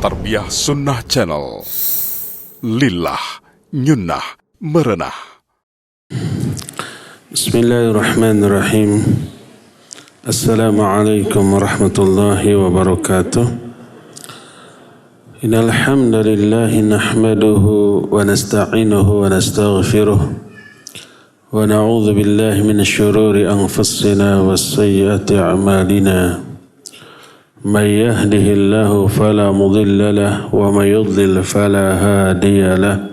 Tarbiyah Sunnah Channel. Lillah Nyunnah Merenah. Bismillahirrahmanirrahim. Assalamualaikum warahmatullahi wabarakatuh. Innal hamdalillah nahmaduhu wa nasta'inuhu wa nastaghfiruh wa na'udzu billahi minasy syururi anfusina was sayyiati a'malina. May yahdihillahu fala mudilla lahu wa may yudlil fala hadiya lahu.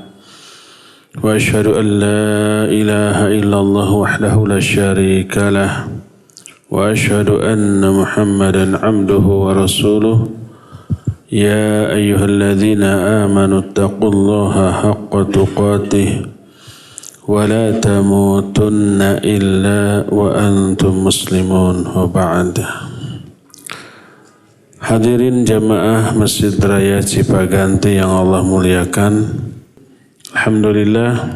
Wa asyhadu an la ilaha illallah wahdahu la syarika lah. Wa asyhadu anna Muhammadan abduhu wa rasuluh. Ya ayyuhalladzina amanu taqullaha haqqa tuqatih wa la tamutunna illa wa antum muslimun wa ba'd. Hadirin jamaah Masjid Raya Cipaganti yang Allah muliakan, alhamdulillah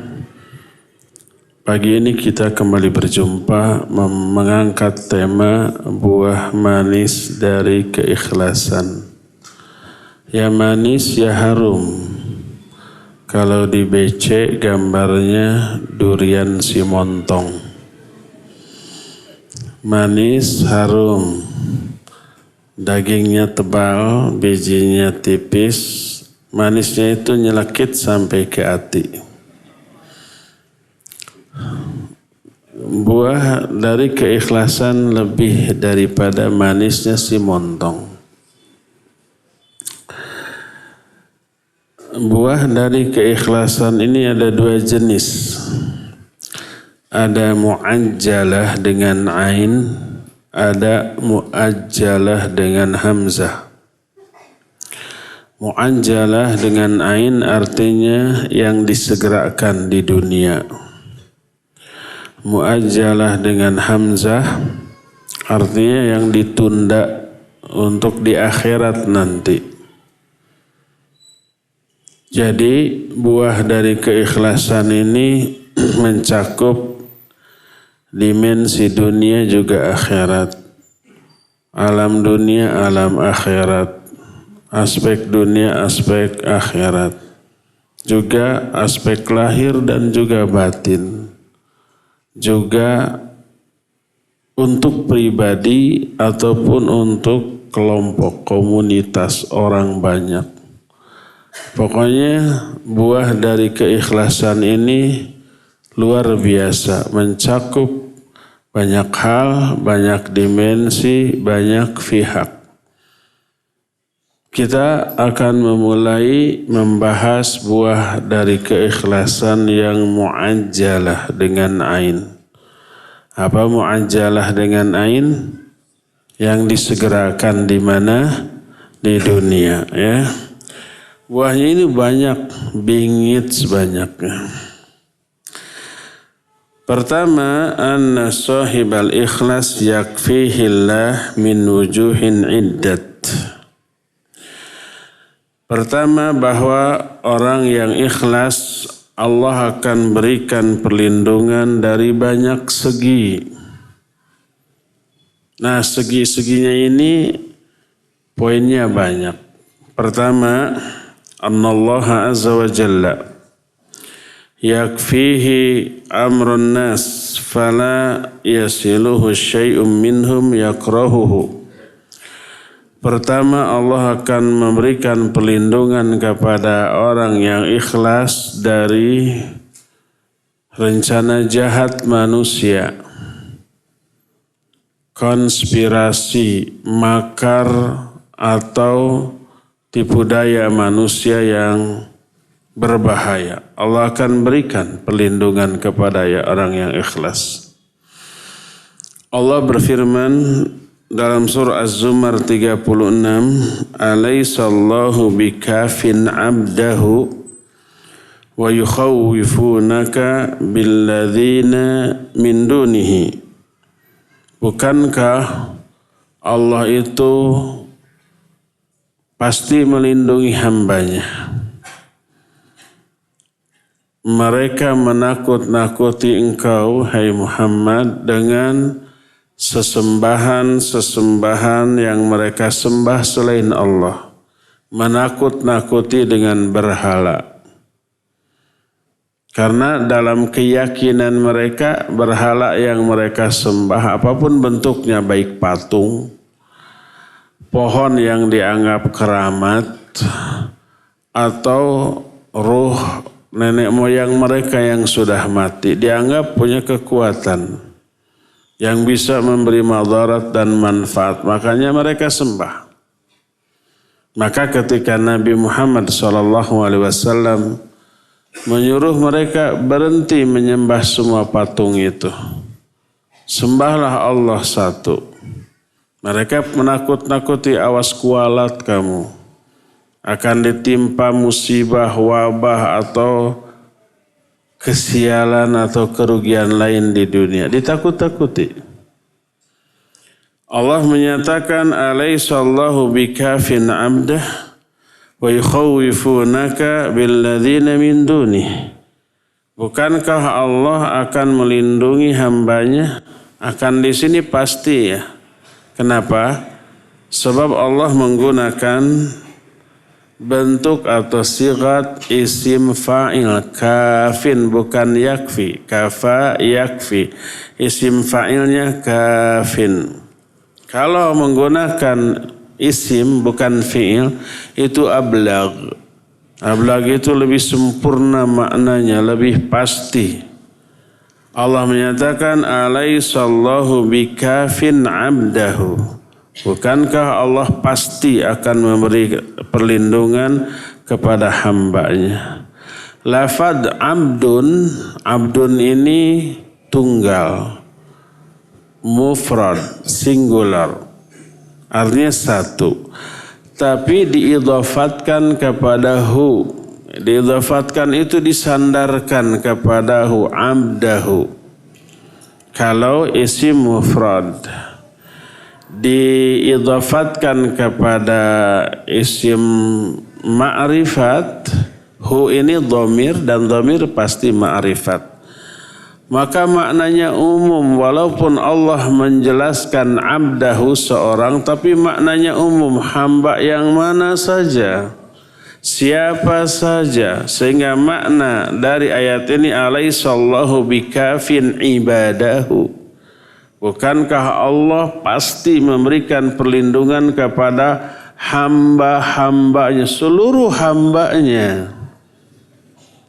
pagi ini kita kembali berjumpa mengangkat tema buah manis dari keikhlasan. Ya manis ya harum. Kalau di BC gambarnya durian si montong. Manis harum. Dagingnya tebal, bijinya tipis, manisnya itu nyelekit sampai ke hati. Buah dari keikhlasan lebih daripada manisnya si montong. Buah dari keikhlasan ini ada dua jenis. Ada mu'ajjalah dengan ain, ada mu'ajjalah dengan hamzah. Mu'ajjalah dengan ain artinya yang disegerakan di dunia. Mu'ajjalah dengan hamzah artinya yang ditunda untuk di akhirat nanti. Jadi buah dari keikhlasan ini mencakup dimensi dunia juga akhirat. Alam dunia, alam akhirat. Aspek dunia, aspek akhirat. Juga aspek lahir dan juga batin. Juga untuk pribadi ataupun untuk kelompok, komunitas, orang banyak. Pokoknya buah dari keikhlasan ini luar biasa, mencakup banyak hal, banyak dimensi, banyak pihak. Kita akan memulai membahas buah dari keikhlasan yang mu'ajjalah dengan ain. Apa mu'ajjalah dengan ain? Yang disegerakan di mana? Di dunia, ya. Buahnya ini banyak, bingit sebanyaknya. Pertama, anna sahibal ikhlas yakfihillah min wujuhin iddat. Pertama, bahwa orang yang ikhlas Allah akan berikan perlindungan dari banyak segi. Nah, segi-seginya ini poinnya banyak. Pertama, annallaha azza wa jalla yakfihi amrun nas fala yasiluhu syai'un minhum yakrahuhu. Pertama, Allah akan memberikan perlindungan kepada orang yang ikhlas dari rencana jahat manusia, konspirasi, makar atau tipu daya manusia yang berbahaya. Allah akan berikan perlindungan kepada orang yang ikhlas. Allah berfirman dalam surah Az-Zumar 36, "Alaisallahu bikafin 'abdahu wa yukhawwifunaka billadzina min dunihi." Bukankah Allah itu pasti melindungi hambanya? Mereka menakut-nakuti engkau, hai Muhammad, dengan sesembahan-sesembahan yang mereka sembah selain Allah. menakut-nakuti dengan berhala. Karena dalam keyakinan mereka, berhala yang mereka sembah apapun bentuknya, baik patung, pohon yang dianggap keramat, atau ruh nenek moyang mereka yang sudah mati, dianggap punya kekuatan yang bisa memberi madarat dan manfaat. Makanya mereka sembah. Maka ketika Nabi Muhammad SAW menyuruh mereka berhenti menyembah semua patung itu, sembahlah Allah satu. Mereka menakut-nakuti, awas kualat kamu, akan ditimpa musibah, wabah atau kesialan atau kerugian lain di dunia. Ditakut-takuti. Allah menyatakan, alaihissallahu bikafin abdah wa yukhawifunaka billadzina min dunih. Bukankah Allah akan melindungi hambanya? Akan di sini pasti ya. Kenapa? Sebab Allah menggunakan bentuk atau sigat isim fa'il kafin, bukan yakfi. Kafa yakfi. Isim fa'ilnya kafin. Kalau menggunakan isim bukan fi'il, itu ablag. Ablag itu lebih sempurna maknanya, lebih pasti. Allah menyatakan, alaihissallahu bikafin abdahu. Bukankah Allah pasti akan memberi perlindungan kepada hambanya. Lafad abdun, abdun ini tunggal, mufrad, singular. Artinya satu, tapi diidhafatkan kepada hu. Diidhafatkan itu disandarkan kepada hu, abdahu. Kalau isim mufrad diidhafatkan kepada isim ma'rifat, hu ini dhamir dan dhamir pasti ma'rifat. Maka maknanya umum, walaupun Allah menjelaskan abdahu seorang, tapi maknanya umum, hamba yang mana saja, siapa saja. Sehingga makna dari ayat ini, alaihissallahu bikafin ibadahu. Bukankah Allah pasti memberikan perlindungan kepada hamba-hambanya, seluruh hambanya.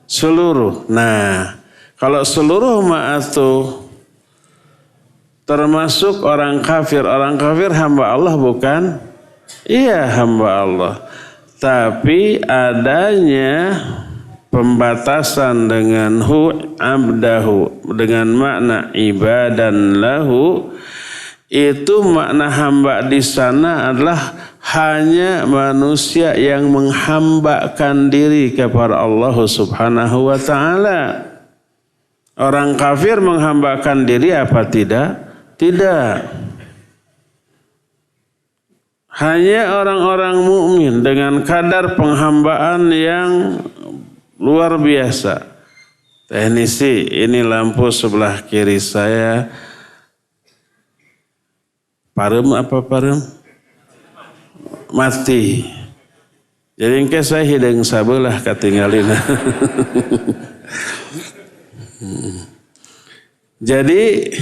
Seluruh. Nah, kalau seluruh ma'atu termasuk orang kafir hamba Allah bukan? Iya, hamba Allah. Tapi adanya pembatasan dengan hu abdahu dengan makna ibadan lahu, itu makna hamba di sana adalah hanya manusia yang menghambakan diri kepada Allah Subhanahu wa taala. Orang kafir menghambakan diri apa tidak? Tidak. Hanya orang-orang mukmin dengan kadar penghambaan yang luar biasa. Teknisi, ini lampu sebelah kiri saya. Parem apa parem? Mati. Jadi engke saya hidung sabelah katinggalina. Jadi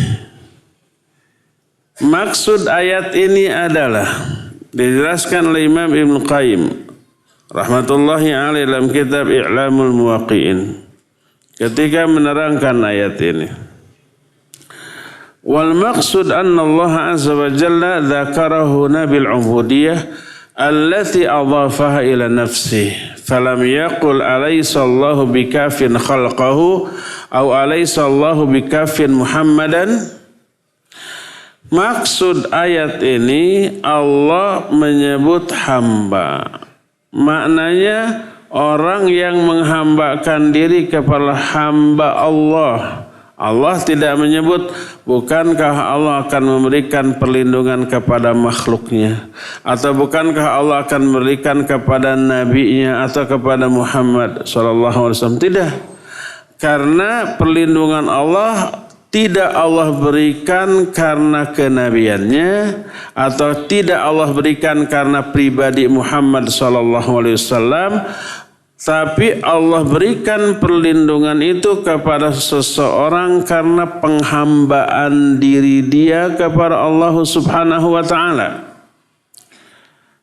maksud ayat ini adalah dijelaskan oleh Imam Ibn Qayyim rahmatullahi alaihi dalam kitab I'lamul Muwaqqi'in ketika menerangkan ayat ini. Wal maqsud anna Allah azza wa jalla dzakarahu bil ubudiyah allati adhafaha ila nafsihi falam yaqul alaysa Allahu bikafin khalqahu aw alaysa Allahu bikafin Muhammadan. Maksud ayat ini Allah menyebut hamba. Maknanya orang yang menghambakan diri kepada hamba Allah. Allah tidak menyebut, bukankah Allah akan memberikan perlindungan kepada makhluknya? Atau bukankah Allah akan memberikan kepada nabinya atau kepada Muhammad SAW? Tidak. Karena perlindungan Allah tidak Allah berikan karena kenabiannya, atau tidak Allah berikan karena pribadi Muhammad SAW, tapi Allah berikan perlindungan itu kepada seseorang karena penghambaan diri dia kepada Allah Subhanahu wa Ta'ala.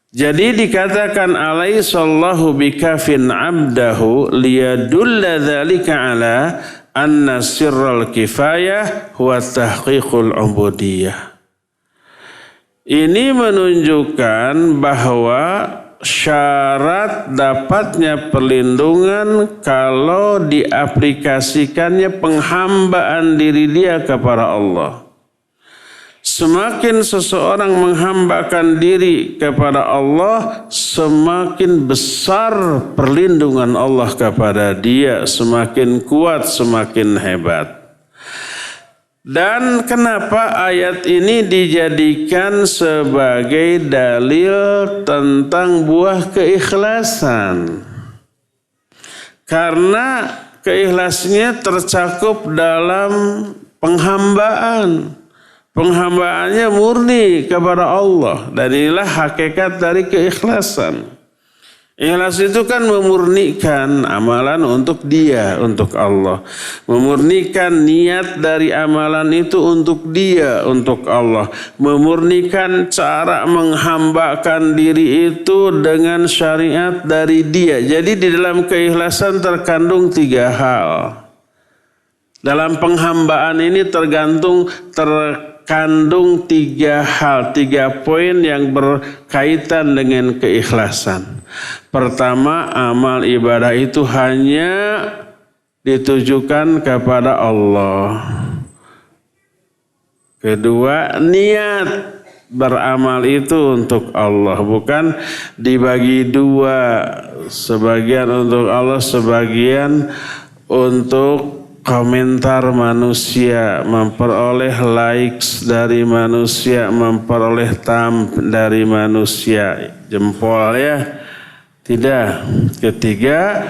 Jadi dikatakan alaihissallahu bikafin abdahu liyadulla dzalika ala anna sirral kifayah huwa tahqiqul ubudiyah. Ini menunjukkan bahwa syarat dapatnya perlindungan kalau diaplikasikannya penghambaan diri dia kepada Allah. Semakin seseorang menghambakan diri kepada Allah, semakin besar perlindungan Allah kepada dia, semakin kuat, semakin hebat. Dan kenapa ayat ini dijadikan sebagai dalil tentang buah keikhlasan? Karena keikhlasannya tercakup dalam penghambaan. Penghambaannya murni kepada Allah. Dan inilah hakikat dari keikhlasan. Ikhlas itu kan memurnikan amalan untuk Dia, untuk Allah. Memurnikan niat dari amalan itu untuk Dia, untuk Allah. Memurnikan cara menghambakan diri itu dengan syariat dari Dia. Jadi di dalam keikhlasan terkandung 3 hal. Dalam penghambaan ini terkandung 3 hal, 3 poin yang berkaitan dengan keikhlasan. Pertama, amal ibadah itu hanya ditujukan kepada Allah. Kedua, niat beramal itu untuk Allah, bukan dibagi 2, sebagian untuk Allah, sebagian untuk komentar manusia, memperoleh likes dari manusia, memperoleh dari manusia, jempol ya. Tidak. Ketiga,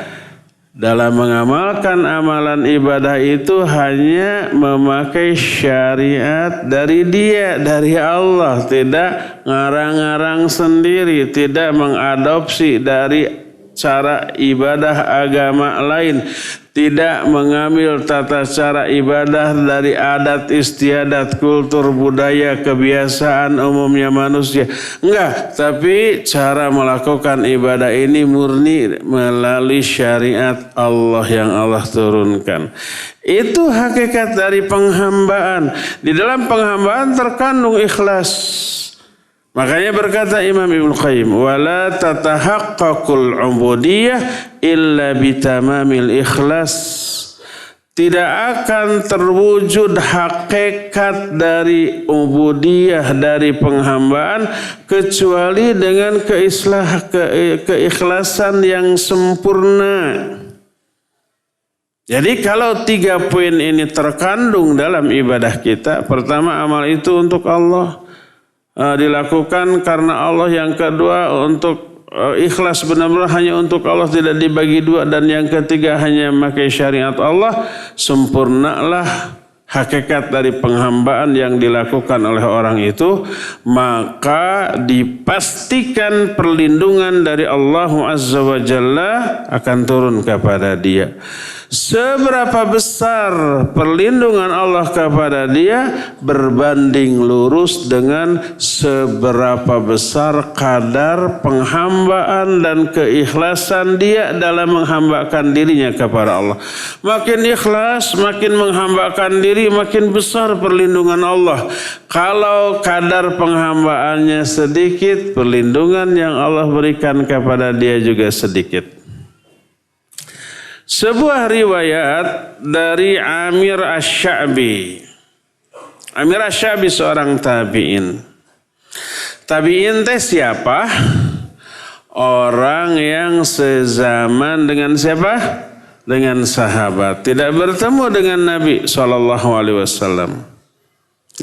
dalam mengamalkan amalan ibadah itu hanya memakai syariat dari Dia, dari Allah, tidak ngarang-ngarang sendiri, tidak mengadopsi dari cara ibadah agama lain, tidak mengambil tata cara ibadah dari adat istiadat, kultur, budaya, kebiasaan umumnya manusia. Enggak, tapi cara melakukan ibadah ini murni melalui syariat Allah yang Allah turunkan. Itu hakikat dari penghambaan. Di dalam penghambaan terkandung ikhlas. Makanya berkata Imam Ibnu Qayyim, wala tatahaqqaqul ubudiyah illa bitamamil ikhlas. Tidak akan terwujud hakikat dari ubudiyah, dari penghambaan, kecuali dengan keikhlasan yang sempurna. Jadi kalau 3 poin ini terkandung dalam ibadah kita, pertama, amal itu untuk Allah, dilakukan karena Allah. Yang kedua, untuk ikhlas benar-benar hanya untuk Allah, tidak dibagi 2. Dan yang ketiga, hanya memakai syariat Allah. Sempurnalah hakikat dari penghambaan yang dilakukan oleh orang itu, maka dipastikan perlindungan dari Allah Azza wa Jalla akan turun kepada dia. Seberapa besar perlindungan Allah kepada dia berbanding lurus dengan seberapa besar kadar penghambaan dan keikhlasan dia dalam menghambakan dirinya kepada Allah. Makin ikhlas, makin menghambakan diri, makin besar perlindungan Allah. Kalau kadar penghambaannya sedikit, perlindungan yang Allah berikan kepada dia juga sedikit. Sebuah riwayat dari Amir Asy-Sya'bi. Amir Asy-Sya'bi seorang tabi'in. Tabi'in teh siapa? Orang yang sezaman dengan siapa? Dengan sahabat. Tidak bertemu dengan Nabi SAW.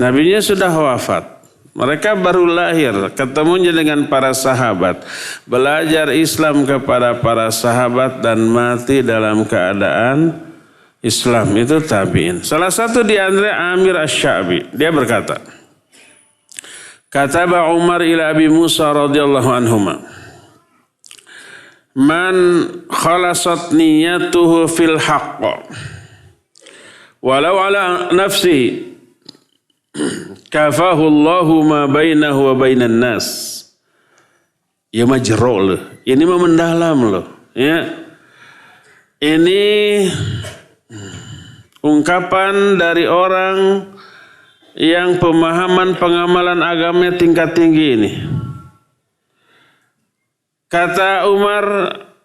Nabinya sudah wafat. Mereka baru lahir, ketemunya dengan para sahabat, belajar Islam kepada para sahabat dan mati dalam keadaan Islam, itu tabi'in. Salah satu di antara Amir Asy-Sya'bi, dia berkata, kataba Umar ila Abi Musa radhiyallahu anhuma, man khalasat niyatuhu fil haqq walau ala nafsi kafahu Allahu ma bainahu wa bainan nas. Ya majro' loh. Ini mah mendalam loh. Ya. Ini ungkapan dari orang yang pemahaman pengamalan agamanya tingkat tinggi ini. Kata Umar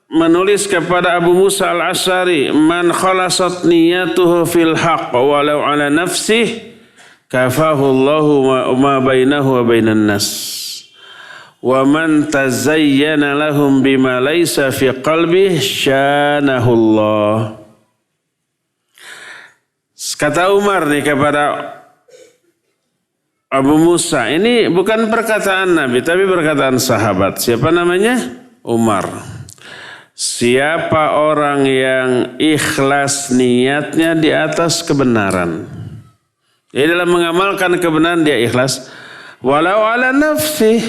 menulis kepada Abu Musa al-Asy'ari, man khalasat niyatuhu fil haqq walau ala nafsih kafahu Allahu ma bainahu wa bainan nas. Wa man tazayyana lahum bima laysa fi qalbihi syanahu Allah. Kata Umar nih kepada Abu Musa, ini bukan perkataan Nabi tapi perkataan sahabat. Siapa namanya? Umar. Siapa orang yang ikhlas niatnya di atas kebenaran. Jadi dalam mengamalkan kebenaran dia ikhlas. Walau ala nafsih,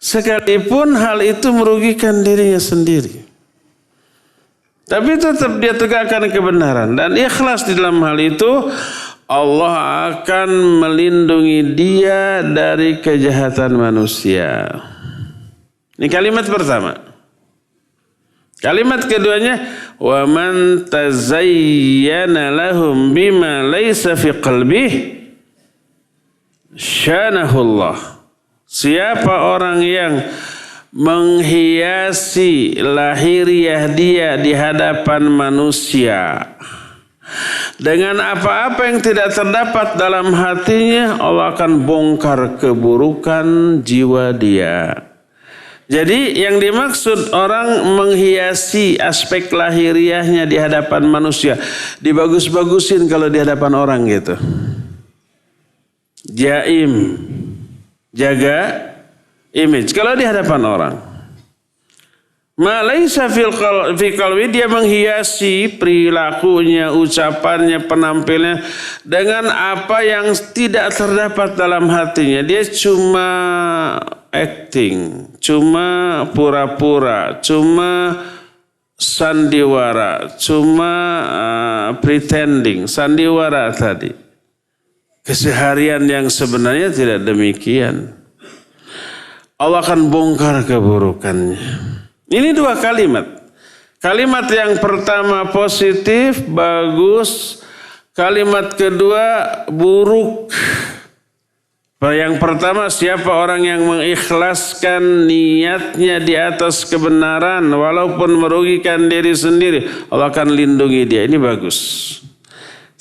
sekalipun hal itu merugikan dirinya sendiri. Tapi tetap dia tegakkan kebenaran. Dan ikhlas di dalam hal itu, Allah akan melindungi dia dari kejahatan manusia. Ini kalimat pertama. Kalimat keduanya, wa man tazayyana lahum bima laysa fi qalbihi syanahullah. Siapa orang yang menghiasi lahiriah dia di hadapan manusia dengan apa-apa yang tidak terdapat dalam hatinya, Allah akan bongkar keburukan jiwa dia. Jadi yang dimaksud orang menghiasi aspek lahiriahnya di hadapan manusia, dibagus-bagusin kalau di hadapan orang gitu. Jaim, jaga image kalau di hadapan orang. Malaysa fi qalbi, dia menghiasi perilakunya, ucapannya, penampilannya dengan apa yang tidak terdapat dalam hatinya. Dia cuma acting, cuma pura-pura, cuma sandiwara, cuma pretending, sandiwara tadi. Keseharian yang sebenarnya tidak demikian. Allah akan bongkar keburukannya. Ini dua kalimat. Kalimat yang pertama positif, bagus. Kalimat kedua buruk. Yang pertama, siapa orang yang mengikhlaskan niatnya di atas kebenaran walaupun merugikan diri sendiri, Allah akan lindungi dia. Ini bagus.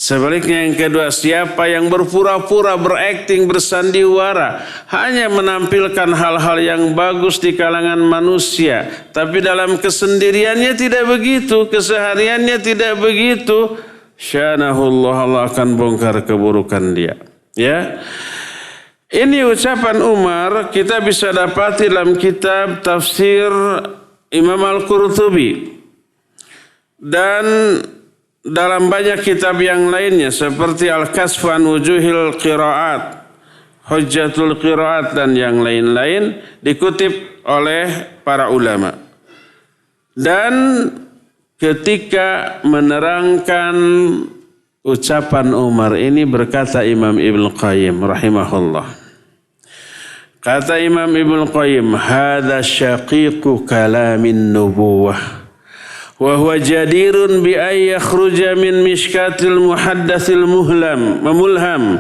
Sebaliknya yang kedua, siapa yang berpura-pura, berakting, bersandiwara, hanya menampilkan hal-hal yang bagus di kalangan manusia, tapi dalam kesendiriannya tidak begitu, kesehariannya tidak begitu, syanahullah, Allah akan bongkar keburukan dia. Ya, ini ucapan Umar kita bisa dapati dalam kitab tafsir Imam Al-Qurtubi dan dalam banyak kitab yang lainnya seperti Al-Kasf an Wujuhil Qiraat, Hujjatul Qiraat dan yang lain-lain dikutip oleh para ulama. Dan ketika menerangkan ucapan Umar ini berkata Imam Ibnu Qayyim rahimahullah. Kata Imam Ibnu Qayyim, "Hadza syaqiqu kalamin nubuwah. Wahwa jadirun bi ay yakhruja min mishkatil muhaddatsil mulham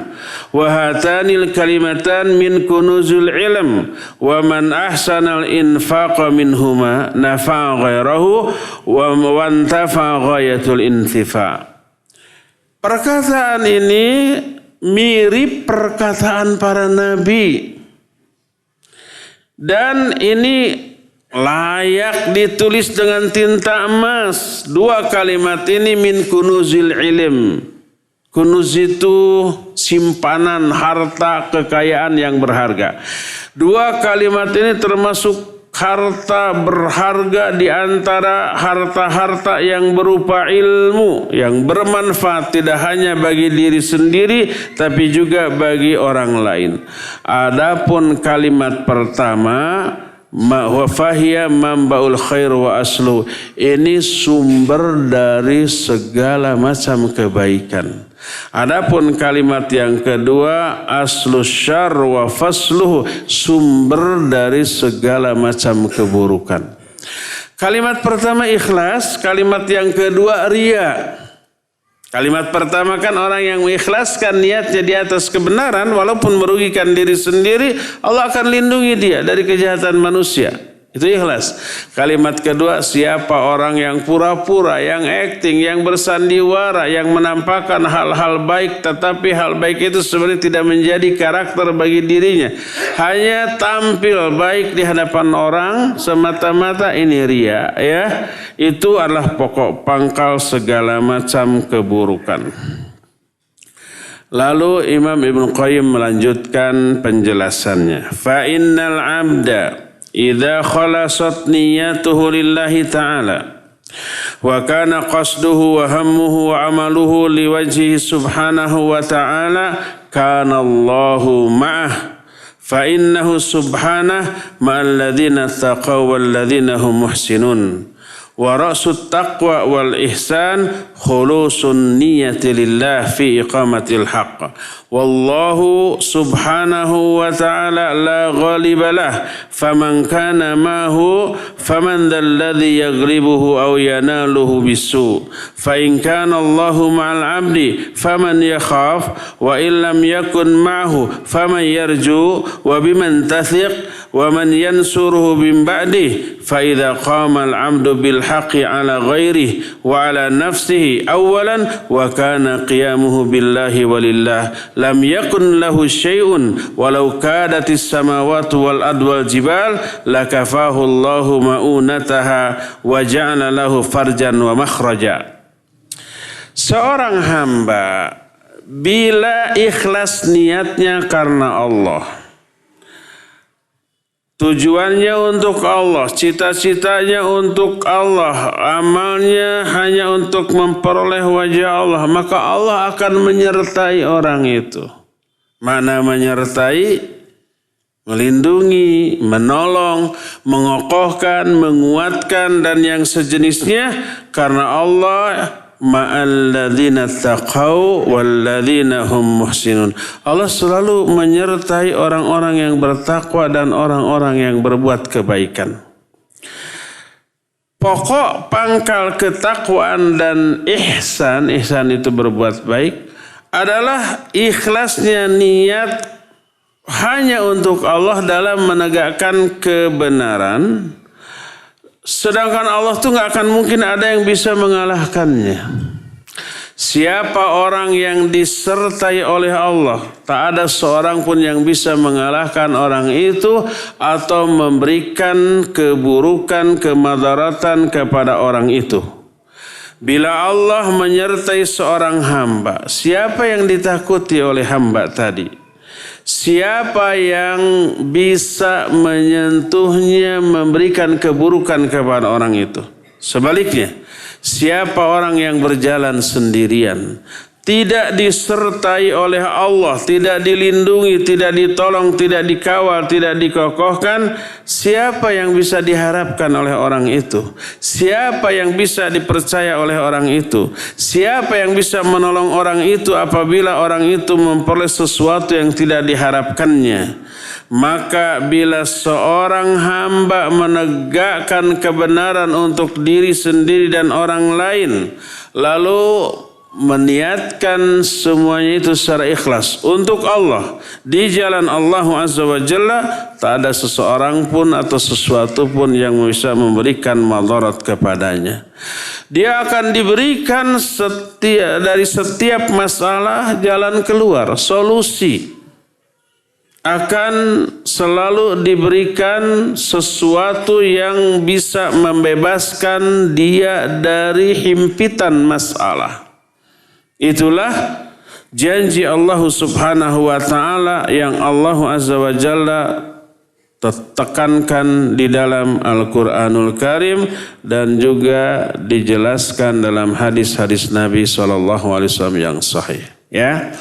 wa hatanil kalimatan min kunuzul ilm wa man ahsanal infaqa minhuma nafa'a ghairahu wa wantafa ghayatul intifa." Perkataan ini mirip perkataan para nabi dan ini layak ditulis dengan tinta emas. Dua kalimat ini min kunuzil ilm. Kunuz itu simpanan harta kekayaan yang berharga. Dua kalimat ini termasuk harta berharga di antara harta-harta yang berupa ilmu yang bermanfaat tidak hanya bagi diri sendiri tapi juga bagi orang lain. Adapun kalimat pertama wa fahiya mambaul khair wa aslu, ini sumber dari segala macam kebaikan. Adapun kalimat yang kedua aslu syarr wa fasluhu, sumber dari segala macam keburukan. Kalimat pertama ikhlas, kalimat yang kedua riya. Kalimat pertama kan orang yang mengikhlaskan niatnya di atas kebenaran walaupun merugikan diri sendiri, Allah akan lindungi dia dari kejahatan manusia. Itu ikhlas. Kalimat kedua, siapa orang yang pura-pura, yang acting, yang bersandiwara, yang menampakkan hal-hal baik tetapi hal baik itu sebenarnya tidak menjadi karakter bagi dirinya, hanya tampil baik di hadapan orang semata-mata, ini riya, ya. Itu adalah pokok pangkal segala macam keburukan. Lalu Imam Ibnu Qayyim melanjutkan penjelasannya. Fa innal 'abda idza khalasat niyyatuhu lillahi ta'ala wa kana qasduhu wa hammuhu wa amaluhu liwajhihi subhanahu wa ta'ala kana Allahu ma'ah fa innahu subhanahu ma'al ladzina taqaw wal ladzina hum muhsinun wa ra'sut taqwa wal ihsan khulusun niyyati lillah fi iqamatil haqq wallahu subhanahu wa ta'ala la ghaliba lah faman kana mahu faman dhal ladzi yaghlibuhu aw yanaluhu bisu fa in kana Allahu ma'al 'abdi faman yakhaf wa in lam yakun ma'hu faman yarju wa biman tathiq wa man yansuruhu min ba'dih fa idza qama al-'abdu bil haqqi 'ala ghairihi wa 'ala nafsihi awalan wa kana qiyamuhu billahi walillah lam yakun lahu syai'un walau kadatis samawati wal ardu wal jibal lakafahu Allahu ma'unataha wa ja'ala lahu farjan wa makhraja. Seorang hamba bila ikhlas niatnya karena Allah, tujuannya untuk Allah, cita-citanya untuk Allah, amalnya hanya untuk memperoleh wajah Allah, maka Allah akan menyertai orang itu. Mana menyertai? Melindungi, menolong, mengokohkan, menguatkan, dan yang sejenisnya, karena Allah ma'al ladzina taqaw wal ladzina hum muhsinun. Allah selalu menyertai orang-orang yang bertakwa dan orang-orang yang berbuat kebaikan. Pokok pangkal ketakwaan dan ihsan itu berbuat baik, adalah ikhlasnya niat hanya untuk Allah dalam menegakkan kebenaran. Sedangkan Allah tuh gak akan mungkin ada yang bisa mengalahkannya. Siapa orang yang disertai oleh Allah, tak ada seorang pun yang bisa mengalahkan orang itu atau memberikan keburukan, kemadaratan kepada orang itu. Bila Allah menyertai seorang hamba, siapa yang ditakuti oleh hamba tadi? Siapa yang bisa menyentuhnya, memberikan keburukan kepada orang itu? Sebaliknya, siapa orang yang berjalan sendirian, tidak disertai oleh Allah, tidak dilindungi, tidak ditolong, tidak dikawal, tidak dikokohkan, siapa yang bisa diharapkan oleh orang itu? Siapa yang bisa dipercaya oleh orang itu? Siapa yang bisa menolong orang itu apabila orang itu memperoleh sesuatu yang tidak diharapkannya? Maka bila seorang hamba menegakkan kebenaran untuk diri sendiri dan orang lain, lalu meniatkan semuanya itu secara ikhlas untuk Allah di jalan Allah Azza wa Jalla, tak ada seseorang pun atau sesuatu pun yang bisa memberikan madarat kepadanya. Dia akan diberikan dari setiap masalah jalan keluar, solusi. Akan selalu diberikan sesuatu yang bisa membebaskan dia dari himpitan masalah. Itulah janji Allah Subhanahu wa ta'ala yang Allah Azza wa Jalla tekankan di dalam Al-Quranul Karim dan juga dijelaskan dalam hadis-hadis Nabi SAW yang sahih. Ya,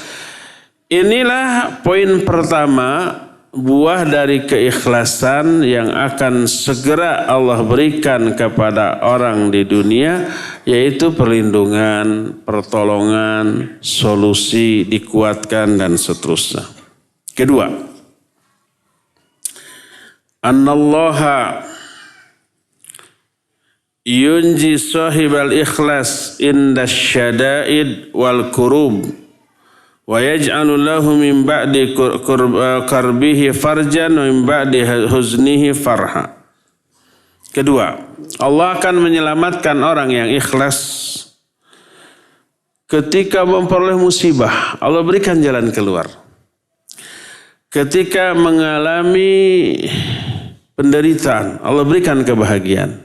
inilah poin pertama, buah dari keikhlasan yang akan segera Allah berikan kepada orang di dunia, yaitu perlindungan, pertolongan, solusi, dikuatkan dan seterusnya. Kedua, annallaha yunji sahibal ikhlas inda syada'id wal kurub wa yaj'alu lahu min ba'di karbihi farjan wa min ba'di huznihi farha. Kedua, Allah akan menyelamatkan orang yang ikhlas ketika memperoleh musibah. Allah berikan jalan keluar. Ketika mengalami penderitaan, Allah berikan kebahagiaan.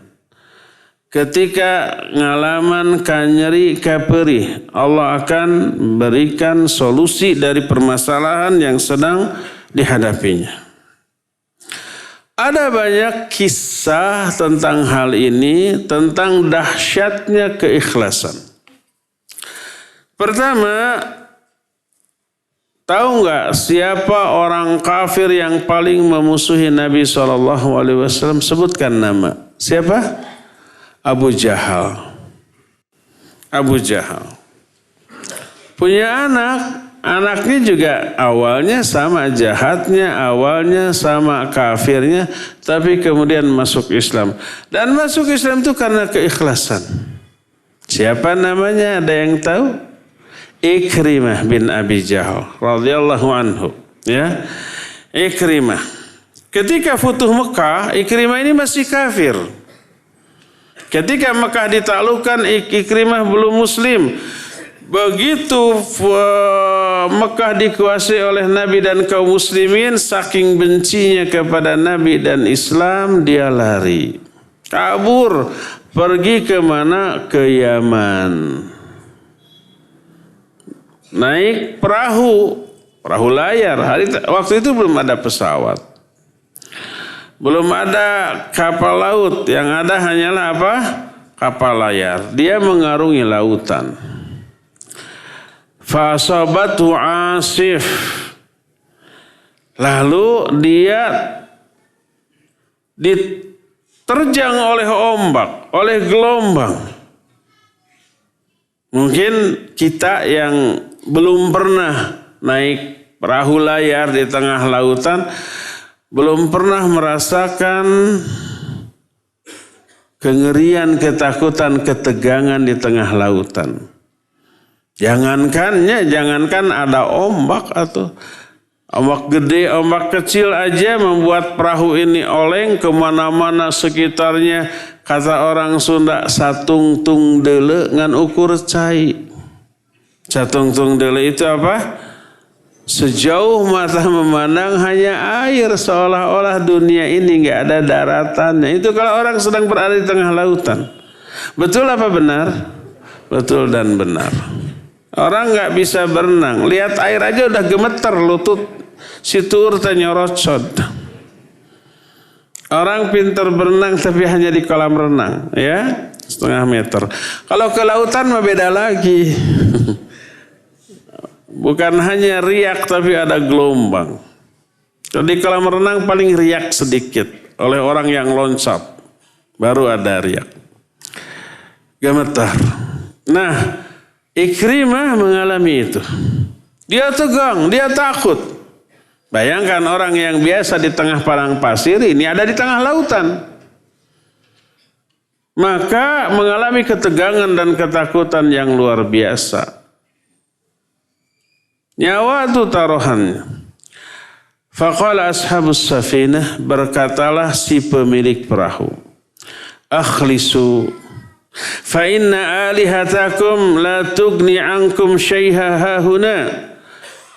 Ketika ngalaman kanyeri kaperi, Allah akan berikan solusi dari permasalahan yang sedang dihadapinya. Ada banyak kisah tentang hal ini, tentang dahsyatnya keikhlasan. Pertama, tahu nggak siapa orang kafir yang paling memusuhi Nabi SAW? Sebutkan nama. Siapa? Abu Jahal. Abu Jahal punya anak. Anaknya juga awalnya sama jahatnya, awalnya sama kafirnya, tapi kemudian masuk Islam. Dan masuk Islam itu karena keikhlasan. Siapa namanya? Ada yang tahu? Ikrimah bin Abi Jahal radhiyallahu anhu. Ya, Ikrimah. Ketika Futuh Mekah, Ikrimah ini masih kafir. Ketika Mekah ditaklukkan, Ikrimah belum muslim. Begitu Mekah dikuasai oleh Nabi dan kaum muslimin, saking bencinya kepada Nabi dan Islam, dia lari. Kabur. Pergi ke mana? Ke Yaman. Naik perahu layar. Waktu itu belum ada pesawat. Belum ada kapal laut, yang ada hanyalah apa? Kapal layar. Dia mengarungi lautan. Fasabatu asif. Lalu dia diterjang oleh ombak, oleh gelombang. Mungkin kita yang belum pernah naik perahu layar di tengah lautan, belum pernah merasakan kengerian, ketakutan, ketegangan di tengah lautan. Jangankan ada ombak atau ombak gede, ombak kecil aja membuat perahu ini oleng kemana-mana sekitarnya. Kata orang Sunda, satung tung dele ngan ukur cai. Satung tung dele itu apa? Sejauh mata memandang hanya air, seolah-olah dunia ini nggak ada daratannya. Itu kalau orang sedang berada di tengah lautan. Betul apa benar? Betul dan benar. Orang nggak bisa berenang, lihat air aja udah gemeter lutut, situr tenyorocod. Orang pintar berenang tapi hanya di kolam renang, ya, 1,5 meter. Kalau ke lautan mah beda lagi. Bukan hanya riak tapi ada gelombang. Jadi kolam renang paling riak sedikit oleh orang yang loncat, baru ada riak. Gemetar. Nah, Ikrimah mengalami itu. Dia tegang, dia takut. Bayangkan orang yang biasa di tengah padang pasir, ini ada di tengah lautan. Maka mengalami ketegangan dan ketakutan yang luar biasa. Nyawa itu taruhannya. Faqala ashabus safinah, berkatalah si pemilik perahu, akhlisu fa inna alihatakum la tugni ankum syaiha hahuna.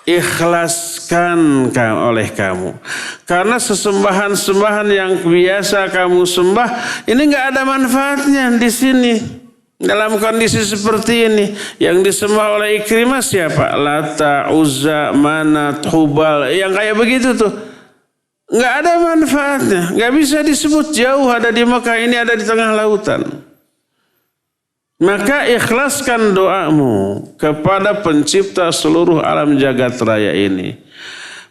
Ikhlaskan oleh kamu, karena sesembahan-sembahan yang biasa kamu sembah ini nggak ada manfaatnya di sini. Dalam kondisi seperti ini, yang disembah oleh Ikrimah siapa? Lata, Uzza, Manat, Hubal, yang kayak begitu tuh. nggak ada manfaatnya. Nggak bisa disebut jauh ada di Mekah, ini ada di tengah lautan. Maka ikhlaskan doamu kepada pencipta seluruh alam jagat raya ini.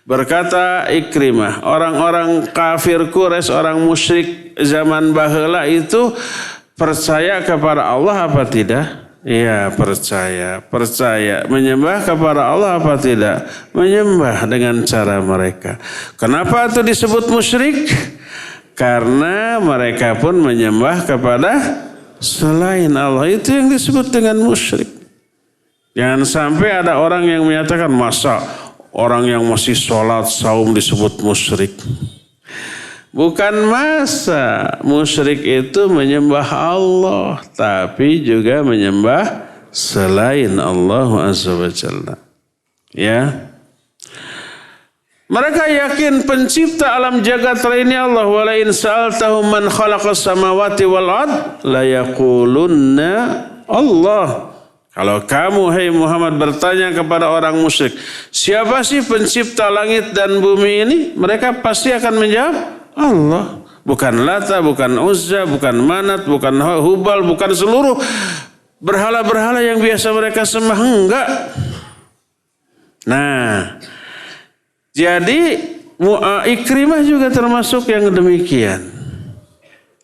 Berkata Ikrimah, orang-orang kafir Quraisy, orang musyrik zaman baheula itu percaya kepada Allah apa tidak? Iya, percaya. Menyembah kepada Allah apa tidak? Menyembah dengan cara mereka. Kenapa itu disebut musyrik? Karena mereka pun menyembah kepada selain Allah. Itu yang disebut dengan musyrik. Jangan sampai ada orang yang menyatakan, masa orang yang masih sholat saum disebut musyrik. Bukan masa. Musyrik itu menyembah Allah, tapi juga menyembah selain Allah Azza wa Jalla. Ya. Mereka yakin pencipta alam jagat ini Allah. Wa la in sa'altahum man khalaqas samawati wal ard la yaqulunna Allah. Kalau kamu, hai Muhammad, bertanya kepada orang musyrik, siapa sih pencipta langit dan bumi ini? Mereka pasti akan menjawab, Allah. Bukan Lata, bukan Uzza, bukan Manat, bukan Hubal, bukan seluruh berhala-berhala yang biasa mereka sembah. Enggak. Nah, jadi Ikrimah juga termasuk yang demikian.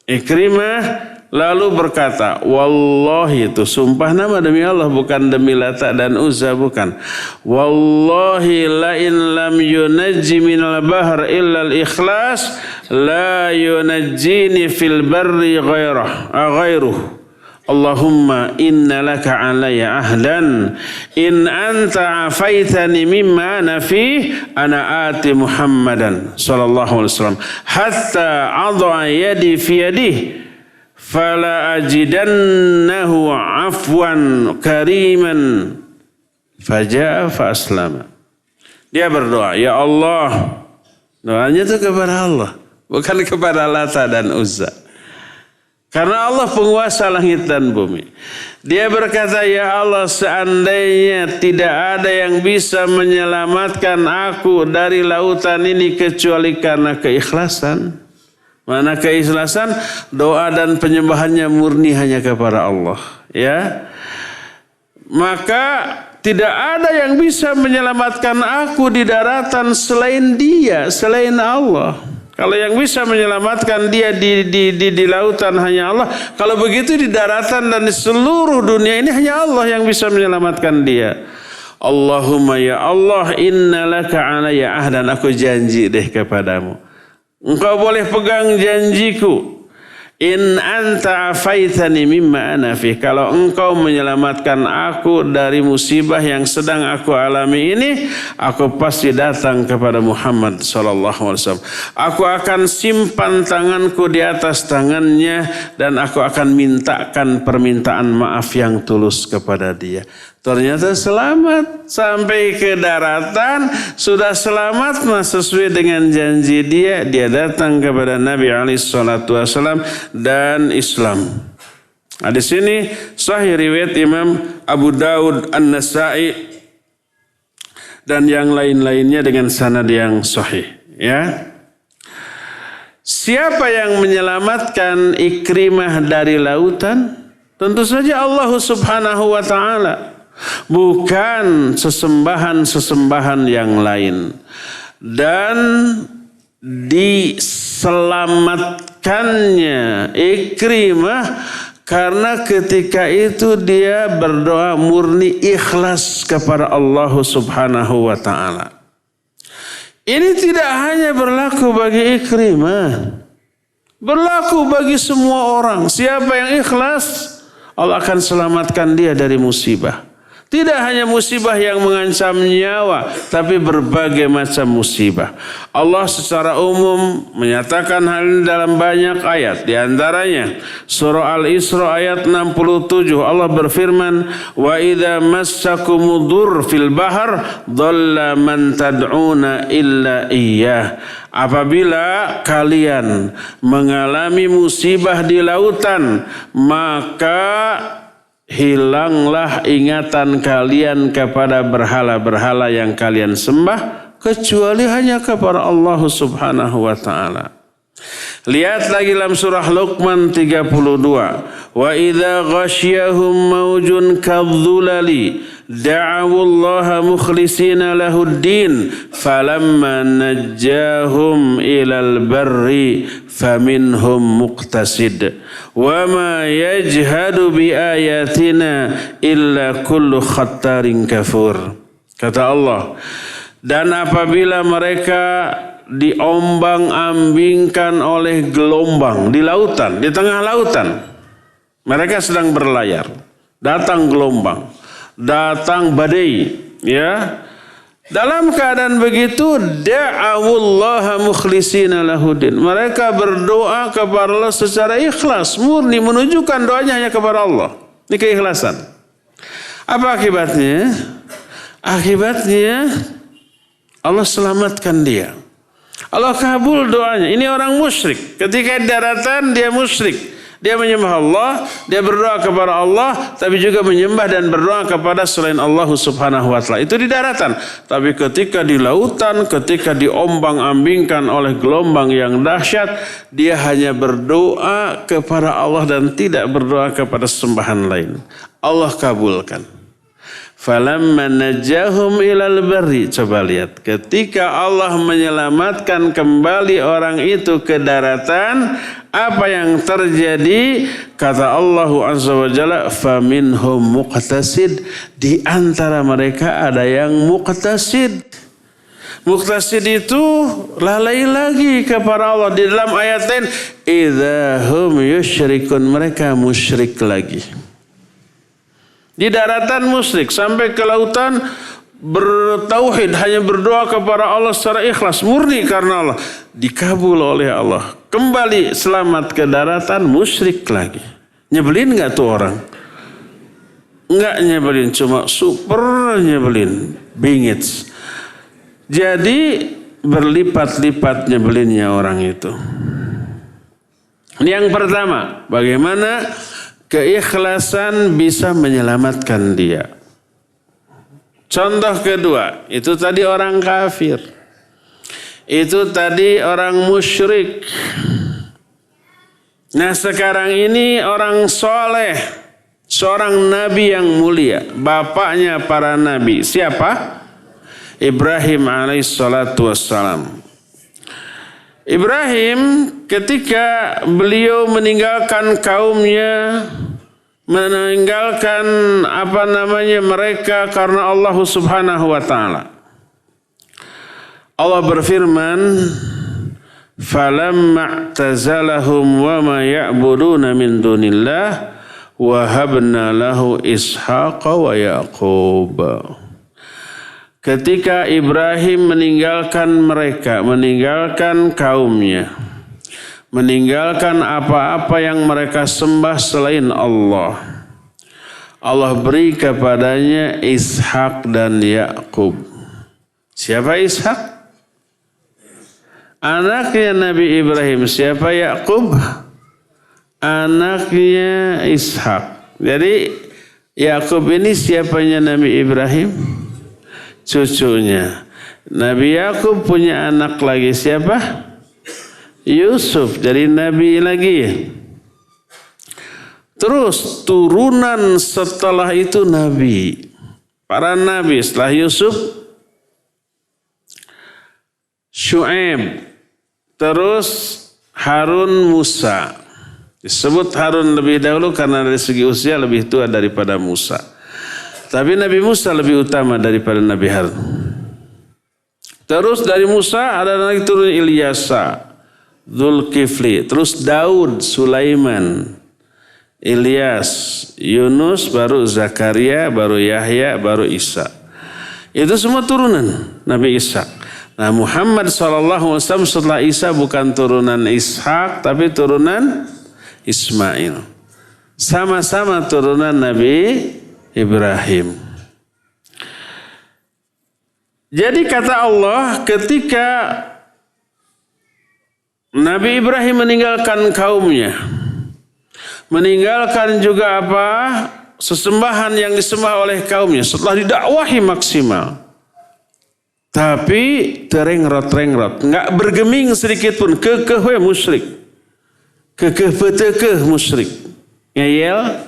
Ikrimah lalu berkata, wallahi, itu sumpah nama demi Allah, bukan demi Lata dan Uzza, bukan. Wallahi la in lam yunajji minal bahr illa al-ikhlas la yunajjini fil barri ghairuh. Allahumma inna laka alayya ahdan in anta afaitani mimma ana fi ana ati Muhammadan sallallahu alaihi wasallam hatta adha yadi fi yadihi fala ajidannahu afwan kariman faja'a fa aslama. Dia berdoa, ya Allah. Doanya itu kepada Allah, bukan kepada Lata dan Uzza. Karena Allah penguasa langit dan bumi. Dia berkata, ya Allah, seandainya tidak ada yang bisa menyelamatkan aku dari lautan ini kecuali karena keikhlasan. Mana keikhlasan? Doa dan penyembahannya murni hanya kepada Allah. Ya, maka tidak ada yang bisa menyelamatkan aku di daratan selain Dia, selain Allah. Kalau yang bisa menyelamatkan dia di lautan hanya Allah. Kalau begitu di daratan dan di seluruh dunia ini hanya Allah yang bisa menyelamatkan dia. Allahumma ya Allah, inna laka alayya ahdan, aku janji deh kepadamu. Engkau boleh pegang janjiku. In anta afaitani mimma ana fi. Kalau engkau menyelamatkan aku dari musibah yang sedang aku alami ini, aku pasti datang kepada Muhammad sallallahu alaihi wasallam. Aku akan simpan tanganku di atas tangannya dan aku akan mintakan permintaan maaf yang tulus kepada dia. Ternyata selamat sampai ke daratan, sudah selamat sesuai dengan janji dia. Dia datang kepada Nabi alaihissalatu wassalam dan Islam. Nah, di sini sahih riwayat Imam Abu Daud, An-Nasa'i dan yang lain-lainnya dengan sanad yang sahih. Ya. Siapa yang menyelamatkan Ikrimah dari lautan? Tentu saja Allah Subhanahu wa taala. Bukan sesembahan-sesembahan yang lain. Dan diselamatkannya Ikrimah karena ketika itu dia berdoa murni ikhlas kepada Allah Subhanahu wa taala. Ini tidak hanya berlaku bagi Ikrimah, berlaku bagi semua orang. Siapa yang ikhlas, Allah akan selamatkan dia dari musibah. Tidak hanya musibah yang mengancam nyawa, tapi berbagai macam musibah. Allah secara umum menyatakan hal ini dalam banyak ayat. Di antaranya surah Al-Isra ayat 67. Allah berfirman, "Wa idza massakumuddur fil bahr dhalla man tad'una illa iyyah." Apabila kalian mengalami musibah di lautan, maka hilanglah ingatan kalian kepada berhala-berhala yang kalian sembah kecuali hanya kepada Allah Subhanahu wa taala. Lihat lagi dalam surah Luqman 32. Wa idza ghasyiyahum maujun kadzulali da'u Allah mukhlishina lahuddin falamma najjahum ilal barri faminhum muqtasid wa ma yajhadu bi ayatina illa kullu khattarin kafur. Kata Allah, dan apabila mereka diombang-ambingkan oleh gelombang di lautan, di tengah lautan. Mereka sedang berlayar. Datang gelombang, datang badai, ya. Dalam keadaan begitu, da'awullaha mukhlishina lahuddin. Mereka berdoa kepada Allah secara ikhlas, murni, menunjukkan doanya hanya kepada Allah. Ini keikhlasan. Apa akibatnya? Akibatnya Allah selamatkan dia. Allah kabul doanya. Ini orang musyrik. Ketika di daratan dia musyrik. Dia menyembah Allah, dia berdoa kepada Allah, tapi juga menyembah dan berdoa kepada selain Allah Subhanahu wa taala. Itu di daratan. Tapi ketika di lautan, ketika diombang-ambingkan oleh gelombang yang dahsyat, dia hanya berdoa kepada Allah dan tidak berdoa kepada sembahan lain. Allah kabulkan. Falamma najjahum ilal barri. Coba lihat, ketika Allah menyelamatkan kembali orang itu ke daratan, apa yang terjadi? Kata Allah Azza wa Jalla, faminhum muqtasid. Di antara mereka ada yang muqtasid. Muqtasid itu lalai lagi kepada Allah. Di dalam ayat lain, idza hum yusyrikun, mereka musyrik lagi. Di daratan musyrik, sampai ke lautan bertauhid, hanya berdoa kepada Allah secara ikhlas, murni karena Allah. Dikabul oleh Allah. Kembali selamat ke daratan, musyrik lagi. Nyebelin gak tuh orang? Enggak nyebelin, cuma super nyebelin. Bingits. Jadi berlipat-lipat nyebelinnya orang itu. Ini yang pertama, bagaimana keikhlasan bisa menyelamatkan dia. Contoh kedua, itu tadi orang kafir. Itu tadi orang musyrik. Nah sekarang ini orang soleh. Seorang nabi yang mulia. Bapaknya para nabi. Siapa? Ibrahim alaihissalatu wassalam. Ibrahim ketika beliau meninggalkan kaumnya, meninggalkan mereka karena Allah Subhanahu wa taala. Allah berfirman, "Falamma i'tazalahum wa ma ya'buduna min dunillah wa habna lahu Ishaqa wa Yaqub." Ketika Ibrahim meninggalkan mereka, meninggalkan kaumnya, meninggalkan apa-apa yang mereka sembah selain Allah, Allah beri kepadanya Ishak dan Yakub. Siapa Ishak? Anaknya Nabi Ibrahim. Siapa Yakub? Anaknya Ishak. Jadi Yakub ini siapanya Nabi Ibrahim? Cucunya. Nabi Yakub punya anak lagi, siapa? Yusuf, jadi Nabi lagi. Terus turunan setelah itu Nabi. Para Nabi setelah Yusuf, Syu'aib. Terus Harun, Musa. Disebut Harun lebih dahulu karena dari segi usia lebih tua daripada Musa. Tapi Nabi Musa lebih utama daripada Nabi Harun. Terus dari Musa ada lagi turun Ilyasa, Zulkifli, terus Daud, Sulaiman, Ilyas, Yunus, baru Zakaria, baru Yahya, baru Isa. Itu semua turunan Nabi Ishak. Nah Muhammad SAW setelah Isa bukan turunan Ishak, tapi turunan Ismail. Sama-sama turunan Nabi Ibrahim. Jadi kata Allah, ketika Nabi Ibrahim meninggalkan kaumnya, meninggalkan juga sesembahan yang disembah oleh kaumnya setelah didakwahi maksimal, Tapi terengrot-rengrot, nggak bergeming sedikit pun, kekeh musyrik. Kekeh petekeh musyrik. Ngeyel,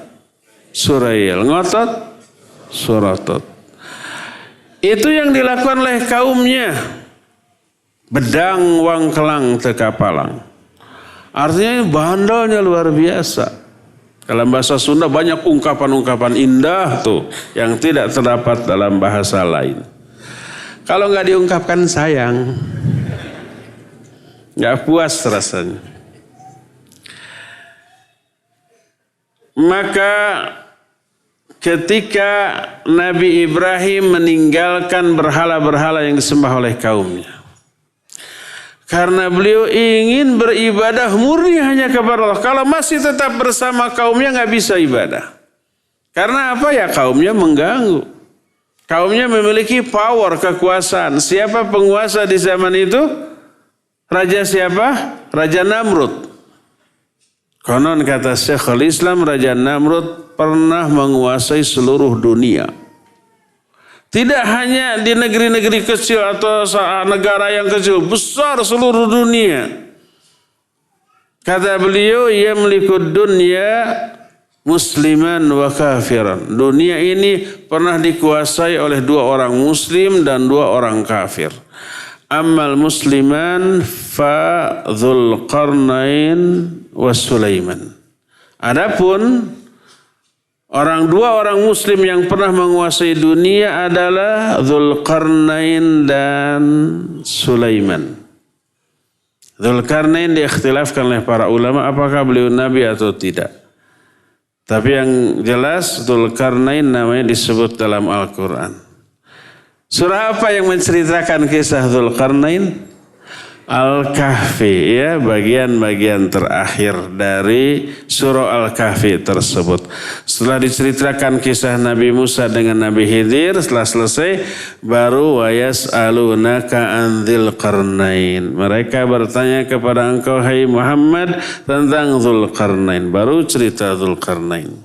surayel, ngotot, suratot. Itu yang dilakukan oleh kaumnya. Bedang wang kelang teka palang. Artinya bandalnya luar biasa. Dalam bahasa Sunda banyak ungkapan-ungkapan indah tuh yang tidak terdapat dalam bahasa lain. Kalau nggak diungkapkan sayang, nggak puas rasanya. Maka ketika Nabi Ibrahim meninggalkan berhala-berhala yang disembah oleh kaumnya, karena beliau ingin beribadah murni hanya kepada Allah. Kalau masih tetap bersama kaumnya nggak bisa ibadah. Karena apa ya? Kaumnya mengganggu. Kaumnya memiliki power, kekuasaan. Siapa penguasa di zaman itu? Raja siapa? Raja Namrud. Konon kata Syekhul Islam, Raja Namrud pernah menguasai seluruh dunia. Tidak hanya di negeri-negeri kecil atau negara yang kecil, besar seluruh dunia. Kata beliau, yamlikud dunya musliman wa kafiran. Dunia ini pernah dikuasai oleh 2 orang muslim dan 2 orang kafir. Ammal musliman fa Dzulqarnain wa Sulaiman. Adapun 2 orang muslim yang pernah menguasai dunia adalah Dzulqarnain dan Sulaiman. Dzulqarnain diikhtilafkan oleh para ulama apakah beliau nabi atau tidak. Tapi yang jelas Dzulqarnain namanya disebut dalam Al-Quran. Surah apa yang menceritakan kisah Dzulqarnain? Al-Kahfi, ya, bagian-bagian terakhir dari surah Al-Kahfi tersebut. Setelah diceritakan kisah Nabi Musa dengan Nabi Khidir, setelah selesai baru wa yas'alunaka an Dzulqarnain. Mereka bertanya kepada engkau hai Muhammad tentang Dzulqarnain. Baru cerita Dzulqarnain.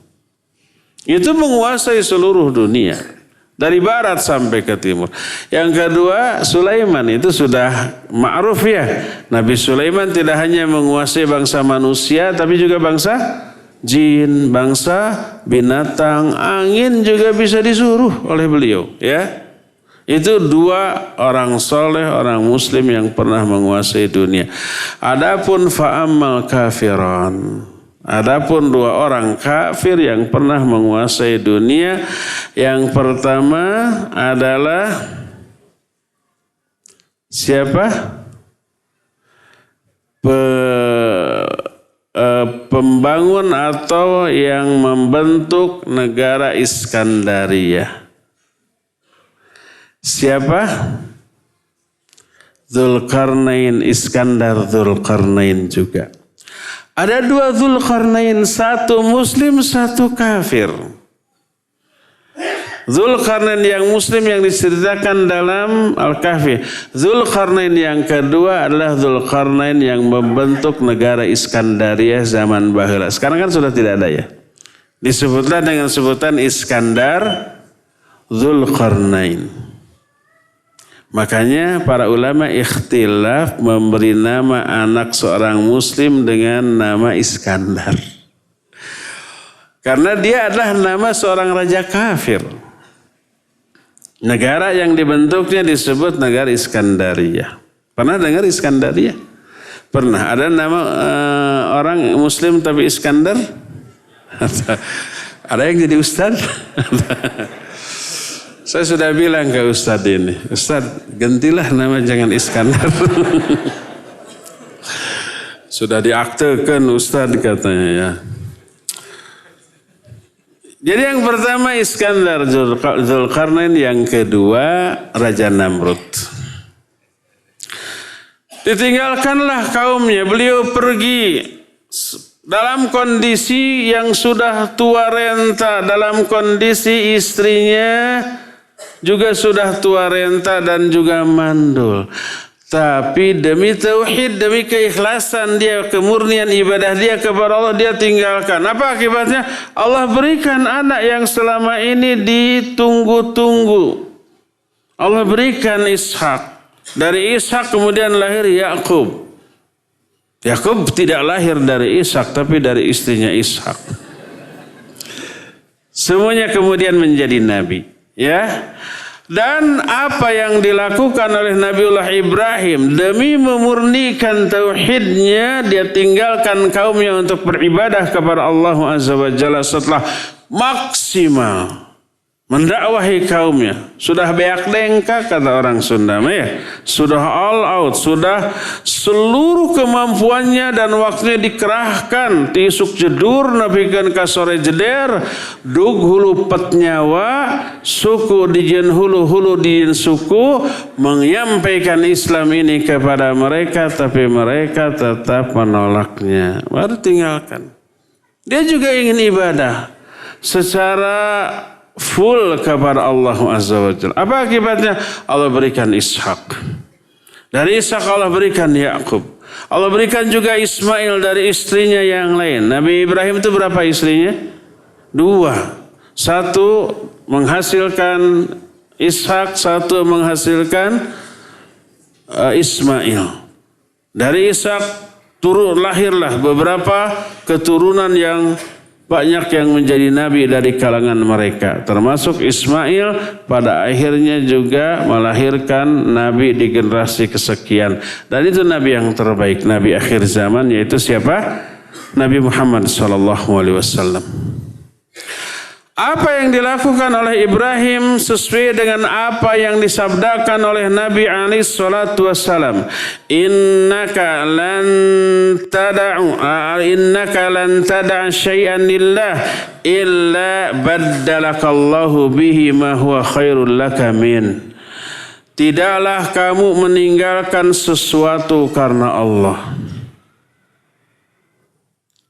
Itu menguasai seluruh dunia. Dari barat sampai ke timur. Yang kedua, Sulaiman itu sudah ma'ruf ya. Nabi Sulaiman tidak hanya menguasai bangsa manusia, tapi juga bangsa jin, bangsa binatang, angin juga bisa disuruh oleh beliau. Ya, itu 2 orang soleh, orang muslim yang pernah menguasai dunia. Adapun fa'ammal kafiran. Adapun 2 orang kafir yang pernah menguasai dunia, yang pertama adalah siapa? Pembangun atau yang membentuk negara Iskandaria. Siapa? Dzulqarnain, Iskandar Dzulqarnain juga. Ada 2 Dzulqarnain, 1 muslim, 1 kafir. Dzulqarnain yang muslim yang diceritakan dalam Al-Kahfi. Dzulqarnain yang kedua adalah Dzulqarnain yang membentuk negara Iskandaria zaman baheula. Sekarang kan sudah tidak ada ya. Disebutlah dengan sebutan Iskandar Dzulqarnain. Makanya para ulama ikhtilaf memberi nama anak seorang muslim dengan nama Iskandar. Karena dia adalah nama seorang raja kafir. Negara yang dibentuknya disebut negara Iskandaria. Pernah dengar Iskandaria? Pernah. Ada nama orang muslim tapi Iskandar? Ada yang jadi ustaz? Saya sudah bilang ke Ustadz ini, Ustadz gantilah nama jangan Iskandar. Sudah diaktekan Ustadz katanya ya. Jadi yang pertama Iskandar Dzulqarnain, yang kedua Raja Namrud. Ditinggalkanlah kaumnya, beliau pergi dalam kondisi yang sudah tua renta, dalam kondisi istrinya juga sudah tua renta dan juga mandul. Tapi demi tauhid, demi keikhlasan dia, kemurnian ibadah dia kepada Allah, dia tinggalkan. Apa akibatnya? Allah berikan anak yang selama ini ditunggu-tunggu. Allah berikan Ishak. Dari Ishak kemudian lahir Yakub. Yakub tidak lahir dari Ishak tapi dari istrinya Ishak. Semuanya kemudian menjadi nabi, ya. Dan apa yang dilakukan oleh Nabiullah Ibrahim demi memurnikan tauhidnya, dia tinggalkan kaumnya untuk beribadah kepada Allah Azza wa Jalla setelah maksimal mendakwahi kaumnya. Sudah beak dengka kata orang Sunda, ya. Sudah all out, sudah seluruh kemampuannya dan waktunya dikerahkan. Tisuk jedur napikeun ka sore jeder, dug hulu pet nyawa, suku dijieun hulu dijieun suku, menyampaikan Islam ini kepada mereka, tapi mereka tetap menolaknya. Baru tinggalkan. Dia juga ingin ibadah secara full kepada Allah Azza wa Jalla. Apa akibatnya? Allah berikan Ishak. Dari Ishak Allah berikan Yakub. Allah berikan juga Ismail dari istrinya yang lain. Nabi Ibrahim itu berapa istrinya? 2. Satu menghasilkan Ishak, satu menghasilkan Ismail. Dari Ishak lahirlah beberapa keturunan yang banyak yang menjadi nabi dari kalangan mereka. Termasuk Ismail pada akhirnya juga melahirkan nabi di generasi kesekian. Dan itu nabi yang terbaik, nabi akhir zaman, yaitu siapa? Nabi Muhammad SAW. Apa yang dilakukan oleh Ibrahim sesuai dengan apa yang disabdakan oleh Nabi alaihi salatu wassalam. Innaka lan tad'a syai'an lillah illa baddalakallahu bihi ma huwa khairul laka min. Tidaklah kamu meninggalkan sesuatu karena Allah,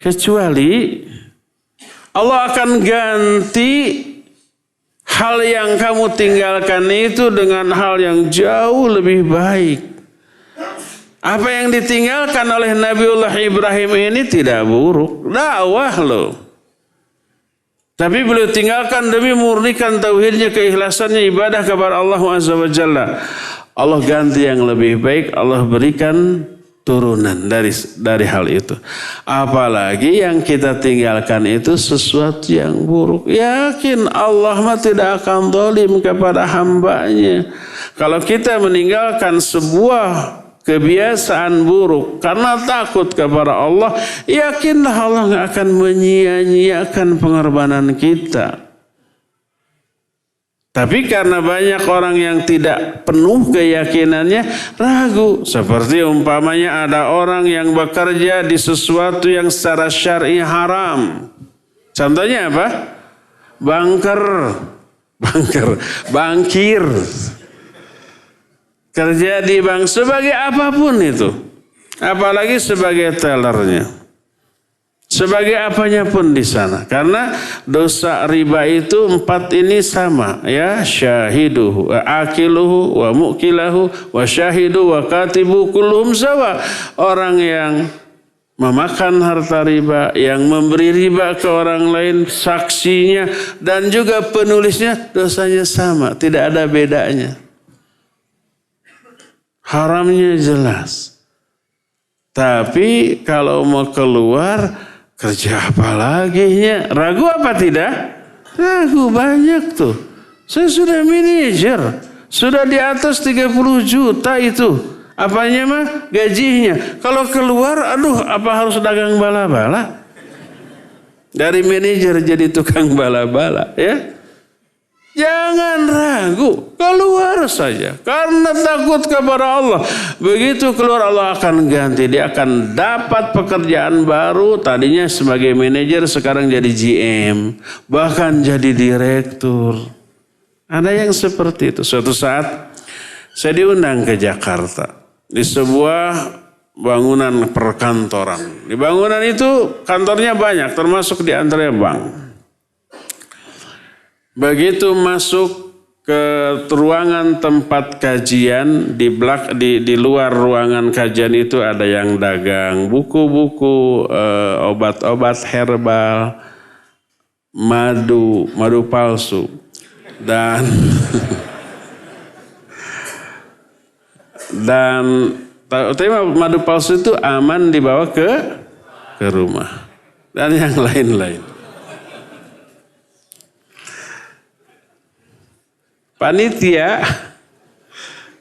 kecuali Allah akan ganti hal yang kamu tinggalkan itu dengan hal yang jauh lebih baik. Apa yang ditinggalkan oleh Nabiullah Ibrahim ini tidak buruk, dakwah loh. Tapi beliau tinggalkan demi murnikan tauhidnya, keikhlasannya, ibadah kepada Allah Azza wa Jalla. Allah ganti yang lebih baik, Allah berikan turunan dari hal itu. Apalagi yang kita tinggalkan itu sesuatu yang buruk. Yakin Allah mah tidak akan zalim kepada hambanya. Kalau kita meninggalkan sebuah kebiasaan buruk karena takut kepada Allah, yakinlah Allah nggak akan menyia-nyiakan pengorbanan kita. Tapi karena banyak orang yang tidak penuh keyakinannya, ragu. Seperti umpamanya ada orang yang bekerja di sesuatu yang secara syar'i haram. Contohnya apa? Bankir. Kerja di bank sebagai apapun itu. Apalagi sebagai tellernya. Sebagai apanya pun di sana. Karena dosa riba itu 4 ini sama, ya, syahiduhu, akiluhu, wa mukilahu, wa syahidu, wa katibu, kulluhum sawa. Orang yang memakan harta riba, yang memberi riba ke orang lain, saksinya dan juga penulisnya dosanya sama, tidak ada bedanya. Haramnya jelas. Tapi kalau mau keluar, kerja apa lagi nya? Ragu apa tidak? Ragu banyak tuh. Saya sudah manajer. Sudah di atas 30 juta itu. Apanya mah? Gajinya. Kalau keluar, aduh, apa harus dagang bala-bala? Dari manajer jadi tukang bala-bala, ya. Jangan ragu, keluar saja. Karena takut kepada Allah. Begitu keluar Allah akan ganti. Dia akan dapat pekerjaan baru. Tadinya sebagai manajer, sekarang jadi GM. Bahkan jadi direktur. Ada yang seperti itu. Suatu saat saya diundang ke Jakarta. Di sebuah bangunan perkantoran. Di bangunan itu kantornya banyak, termasuk di antaranya bank. Begitu masuk ke ruangan tempat kajian, di luar ruangan kajian itu ada yang dagang buku-buku, obat-obat herbal, madu palsu, dan Dan tapi madu palsu itu aman dibawa ke rumah. Dan yang lain-lain. Panitia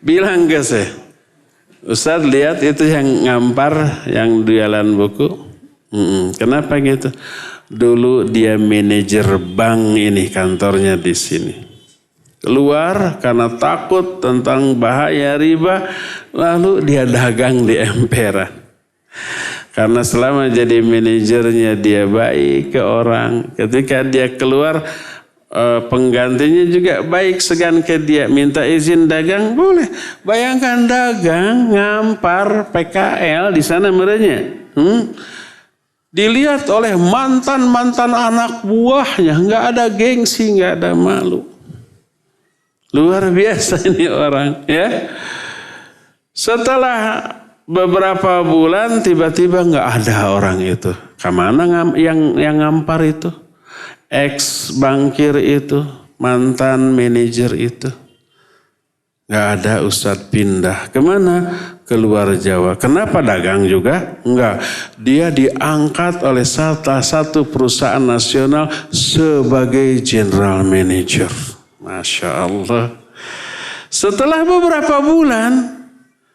bilang ke saya, Ustaz lihat itu yang ngampar, yang jualan buku. Kenapa gitu? Dulu dia manajer bank ini, kantornya di sini. Keluar karena takut tentang bahaya riba, lalu dia dagang di emperan. Karena selama jadi manajernya dia baik ke orang, ketika dia keluar penggantinya juga baik, segan ke dia, minta izin dagang boleh. Bayangkan dagang ngampar PKL di sana merenya. Dilihat oleh mantan anak buahnya, nggak ada gengsi, nggak ada malu. Luar biasa ini orang, ya. Setelah beberapa bulan tiba-tiba nggak ada orang itu. Kemana yang ngampar itu? Ex bankir itu, mantan manajer itu. Nggak ada, Ustadz pindah. Kemana? Keluar Jawa. Kenapa dagang juga? Enggak. Dia diangkat oleh salah satu perusahaan nasional sebagai general manager. Masya Allah. Setelah beberapa bulan,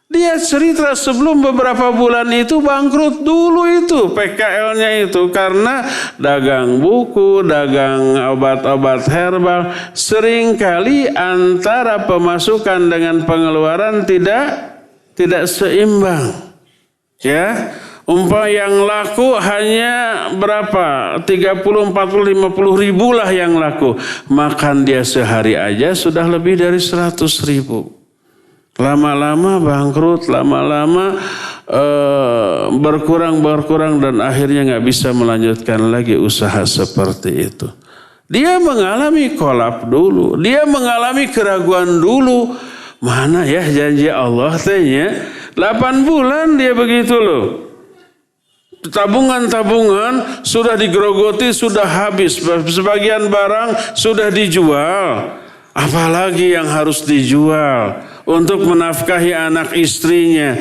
dia cerita sebelum beberapa bulan itu bangkrut dulu itu PKL-nya itu karena dagang buku, dagang obat-obat herbal. Seringkali antara pemasukan dengan pengeluaran tidak seimbang. Ya, yang laku hanya berapa? 30, 40, 50 ribu lah yang laku. Makan dia sehari aja sudah lebih dari 100 ribu. Lama-lama bangkrut, lama-lama berkurang dan akhirnya nggak bisa melanjutkan lagi usaha seperti itu. Dia mengalami kolap dulu, dia mengalami keraguan dulu. Mana ya janji Allah tanya? 8 bulan dia begitu loh. Tabungan sudah digerogoti, sudah habis. Sebagian barang sudah dijual. Apalagi yang harus dijual untuk menafkahi anak istrinya.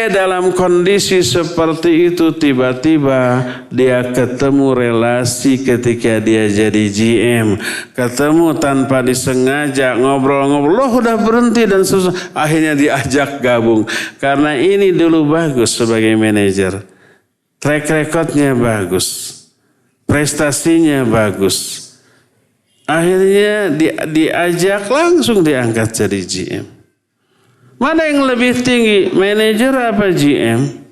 Dalam kondisi seperti itu tiba-tiba dia ketemu relasi ketika dia jadi GM. Ketemu tanpa disengaja, ngobrol-ngobrol, loh udah berhenti dan susah. Akhirnya diajak gabung. Karena ini dulu bagus sebagai manajer. Track recordnya bagus. Prestasinya bagus. Akhirnya diajak, langsung diangkat jadi GM. Mana yang lebih tinggi, manajer apa GM?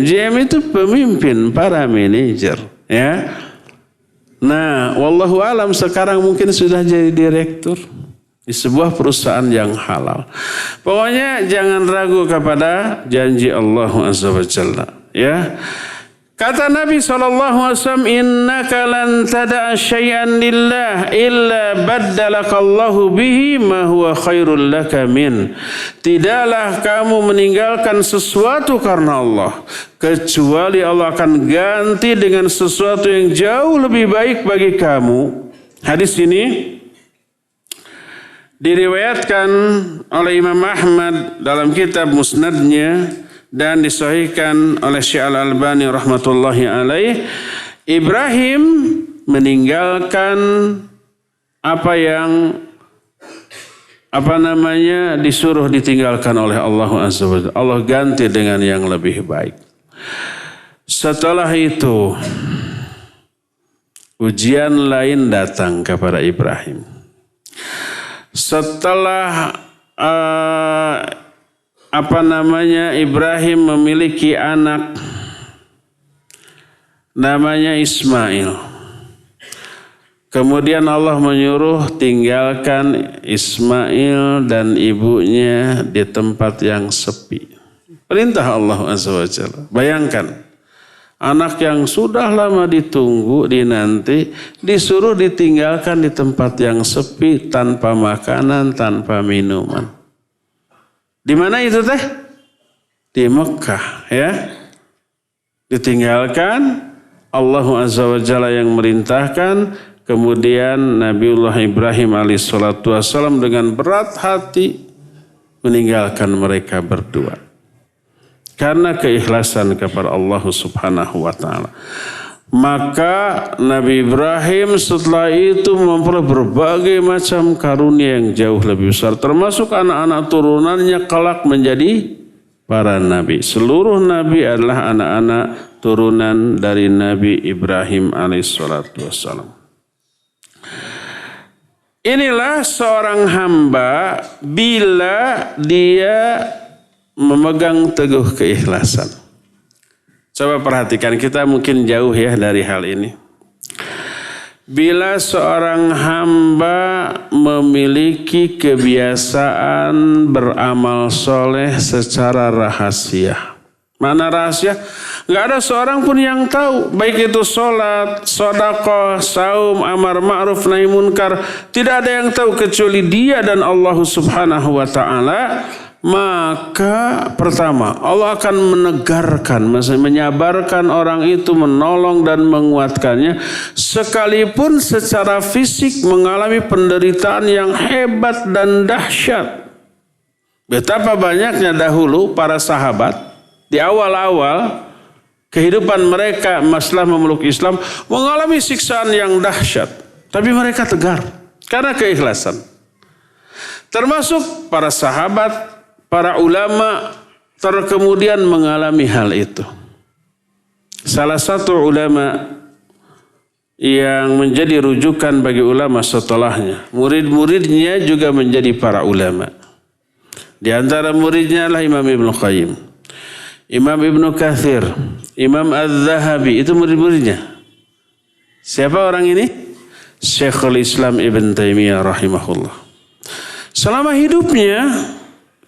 GM itu pemimpin para manajer, ya. Nah, wallahu alam sekarang mungkin sudah jadi direktur di sebuah perusahaan yang halal. Pokoknya jangan ragu kepada janji Allah Azza wa Jalla, ya. Kata Nabi SAW, innaka lan tada'a syai'an lillah illa baddalakallahu bihi ma huwa khairul laka min. Tidaklah kamu meninggalkan sesuatu karena Allah, kecuali Allah akan ganti dengan sesuatu yang jauh lebih baik bagi kamu. Hadis ini diriwayatkan oleh Imam Ahmad dalam kitab Musnadnya dan disahihkan oleh Syekh Al-Albani rahmatullahi alaih. Ibrahim meninggalkan apa yang disuruh ditinggalkan oleh Allah Azza wa Jalla. Allah ganti dengan yang lebih baik. Setelah itu ujian lain datang kepada Ibrahim. Setelah Ibrahim memiliki anak namanya Ismail. Kemudian Allah menyuruh tinggalkan Ismail dan ibunya di tempat yang sepi. Perintah Allah Azza wa Jalla. Bayangkan, anak yang sudah lama ditunggu, dinanti, disuruh ditinggalkan di tempat yang sepi, tanpa makanan, tanpa minuman. Di mana itu teh? Di Mekah, ya. Ditinggalkan, Allah Azza wa Jalla yang merintahkan. Kemudian Nabiullah Ibrahim alaihissalatu wassalam dengan berat hati meninggalkan mereka berdua. Karena keikhlasan kepada Allah Subhanahu wa ta'ala. Maka Nabi Ibrahim setelah itu memperoleh berbagai macam karunia yang jauh lebih besar. Termasuk anak-anak turunannya kelak menjadi para nabi. Seluruh nabi adalah anak-anak turunan dari Nabi Ibrahim alaihissalatu wassalam. Inilah seorang hamba bila dia memegang teguh keikhlasan. Coba perhatikan, kita mungkin jauh ya dari hal ini. Bila seorang hamba memiliki kebiasaan beramal soleh secara rahasia. Mana rahasia? Gak ada seorang pun yang tahu. Baik itu sholat, sedekah, saum, amar ma'ruf, nahi munkar. Tidak ada yang tahu kecuali dia dan Allah Subhanahu wa ta'ala. Maka pertama Allah akan menegarkan, menyabarkan orang itu, menolong dan menguatkannya. Sekalipun secara fisik mengalami penderitaan yang hebat dan dahsyat. Betapa banyaknya dahulu para sahabat di awal-awal kehidupan mereka setelah memeluk Islam mengalami siksaan yang dahsyat. Tapi mereka tegar karena keikhlasan. Termasuk para sahabat, para ulama kemudian mengalami hal itu. Salah satu ulama yang menjadi rujukan bagi ulama setelahnya, murid-muridnya juga menjadi para ulama. Di antara muridnya adalah Imam Ibnu Qayyim, Imam Ibnu Katsir, Imam Az-Zahabi, itu murid-muridnya. Siapa orang ini? Syekhul Islam Ibn Taimiyah rahimahullah. Selama hidupnya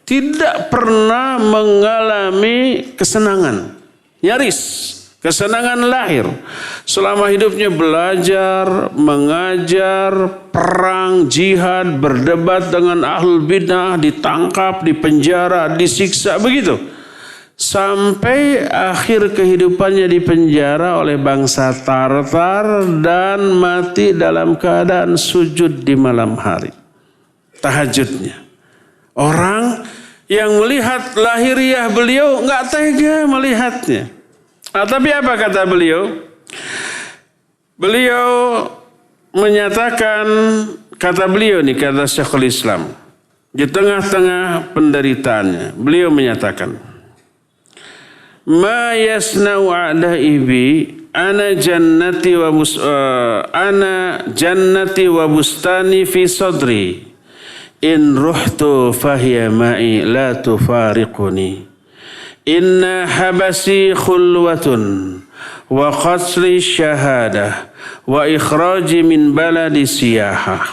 tidak pernah mengalami kesenangan, nyaris kesenangan lahir. Selama hidupnya belajar, mengajar, perang, jihad, berdebat dengan ahlul bidah, ditangkap, dipenjara, disiksa, begitu. Sampai akhir kehidupannya dipenjara oleh bangsa Tartar dan mati dalam keadaan sujud di malam hari. Tahajudnya. Orang yang melihat lahiriah beliau nggak tega melihatnya. Tapi apa kata beliau? Beliau menyatakan, kata beliau nih, kata Syekhul Islam, di tengah-tengah penderitaannya, beliau menyatakan, ma yasna'u a'da'i bi ana jannati wa bustani fi sadri. In ruhtu fahiya ma'i la tufariquni. Inna habasi khulwatun wa qasri syahadah wa ikhraji min baladi siyahah.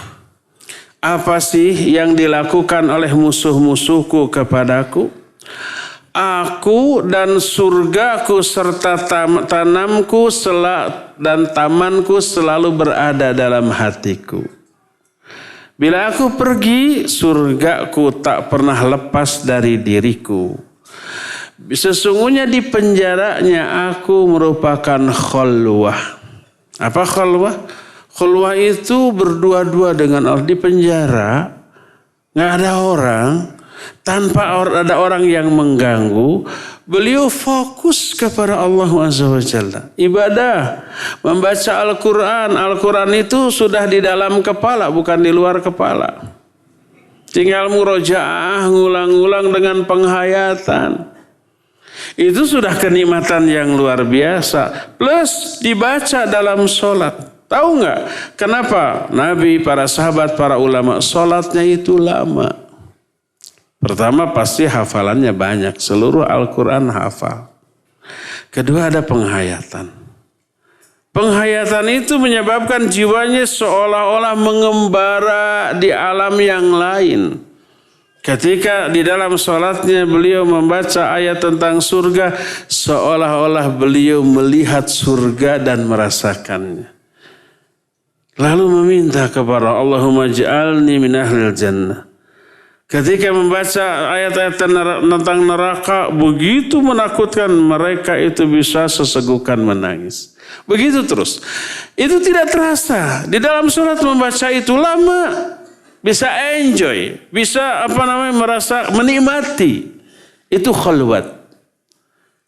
Apa sih yang dilakukan oleh musuh-musuhku kepadaku? Aku dan surgaku serta tanamku dan tamanku selalu berada dalam hatiku. Bila aku pergi, surgaku tak pernah lepas dari diriku. Sesungguhnya di penjaranya aku merupakan khulwah. Apa khulwah? Khulwah itu berdua-dua dengan Allah. Di penjara, nggak ada orang, tanpa ada orang yang mengganggu. Beliau fokus kepada Allah Azza wa Jalla. Ibadah, membaca Al-Quran. Al-Quran itu sudah di dalam kepala, bukan di luar kepala. Tinggal murojaah, ngulang-ngulang dengan penghayatan. Itu sudah kenikmatan yang luar biasa. Plus dibaca dalam sholat. Tahu nggak kenapa Nabi, para sahabat, para ulama sholatnya itu lama? Pertama pasti hafalannya banyak. Seluruh Al-Quran hafal. Kedua ada penghayatan. Penghayatan itu menyebabkan jiwanya seolah-olah mengembara di alam yang lain. Ketika di dalam sholatnya beliau membaca ayat tentang surga, seolah-olah beliau melihat surga dan merasakannya. Lalu meminta kepada Allahumma ja'alni min ahlil jannah. Ketika membaca ayat-ayat tentang neraka, begitu menakutkan, mereka itu bisa sesegukan menangis. Begitu terus. Itu tidak terasa. Di dalam surat membaca itu lama. bisa enjoy, bisa merasa menikmati. Itu khulwat.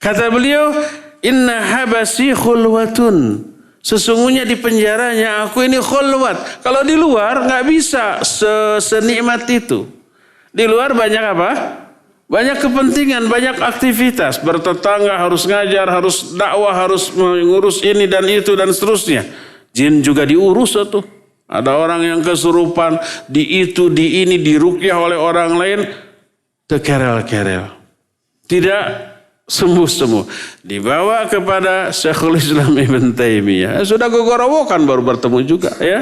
Kata beliau, inna habasi khulwatun. Sesungguhnya di penjaranya aku ini khulwat. Kalau di luar nggak bisa senikmat itu. Di luar banyak apa? Banyak kepentingan, banyak aktivitas. Bertetangga, harus ngajar, harus dakwah, harus mengurus ini dan itu dan seterusnya. Jin juga diurus tuh. Ada orang yang kesurupan, di itu, di ini, diruqyah oleh orang lain. Tekerel-kerel. Tidak sembuh-sembuh. Dibawa kepada Syekhul Islam Ibn Taimiyah. Sudah gogorowokan baru bertemu juga ya.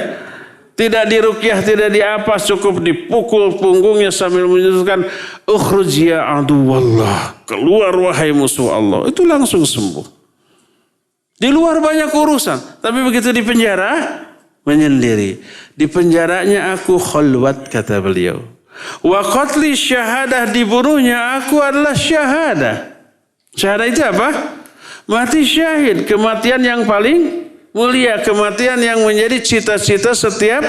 Tidak diruqyah, tidak diapas, cukup dipukul punggungnya sambil menyebutkan ukhruj ya aduwallah, keluar wahai musuh Allah. Itu langsung sembuh. Di luar banyak urusan, tapi begitu di penjara menyendiri. Di penjaranya aku khulwat, kata beliau. Wa qatli syahadah, dibunuhnya aku adalah syahadah. Syahadah itu apa? Mati syahid, kematian yang paling mulia, kematian yang menjadi cita-cita setiap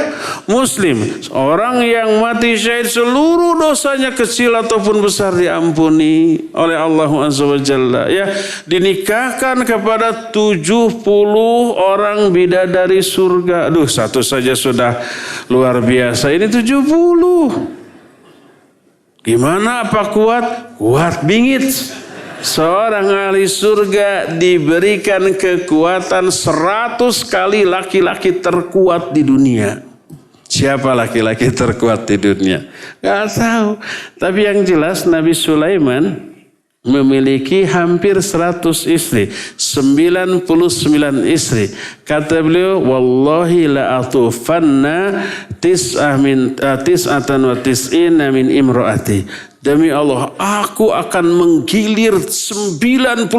muslim. Orang yang mati syahid seluruh dosanya kecil ataupun besar diampuni oleh Allah Azza wa Jalla. Ya, dinikahkan kepada 70 orang bidadari surga. Aduh, satu saja sudah luar biasa. Ini 70. Gimana apa kuat? Kuat bingit. Seorang ahli surga diberikan kekuatan 100 kali laki-laki terkuat di dunia. Siapa laki-laki terkuat di dunia? Gak tahu. Tapi yang jelas Nabi Sulaiman memiliki hampir 100 istri. 99 istri. Kata beliau, wallahi la atufanna tis'atan wa tis'ina min imro'ati. Demi Allah, aku akan menggilir 99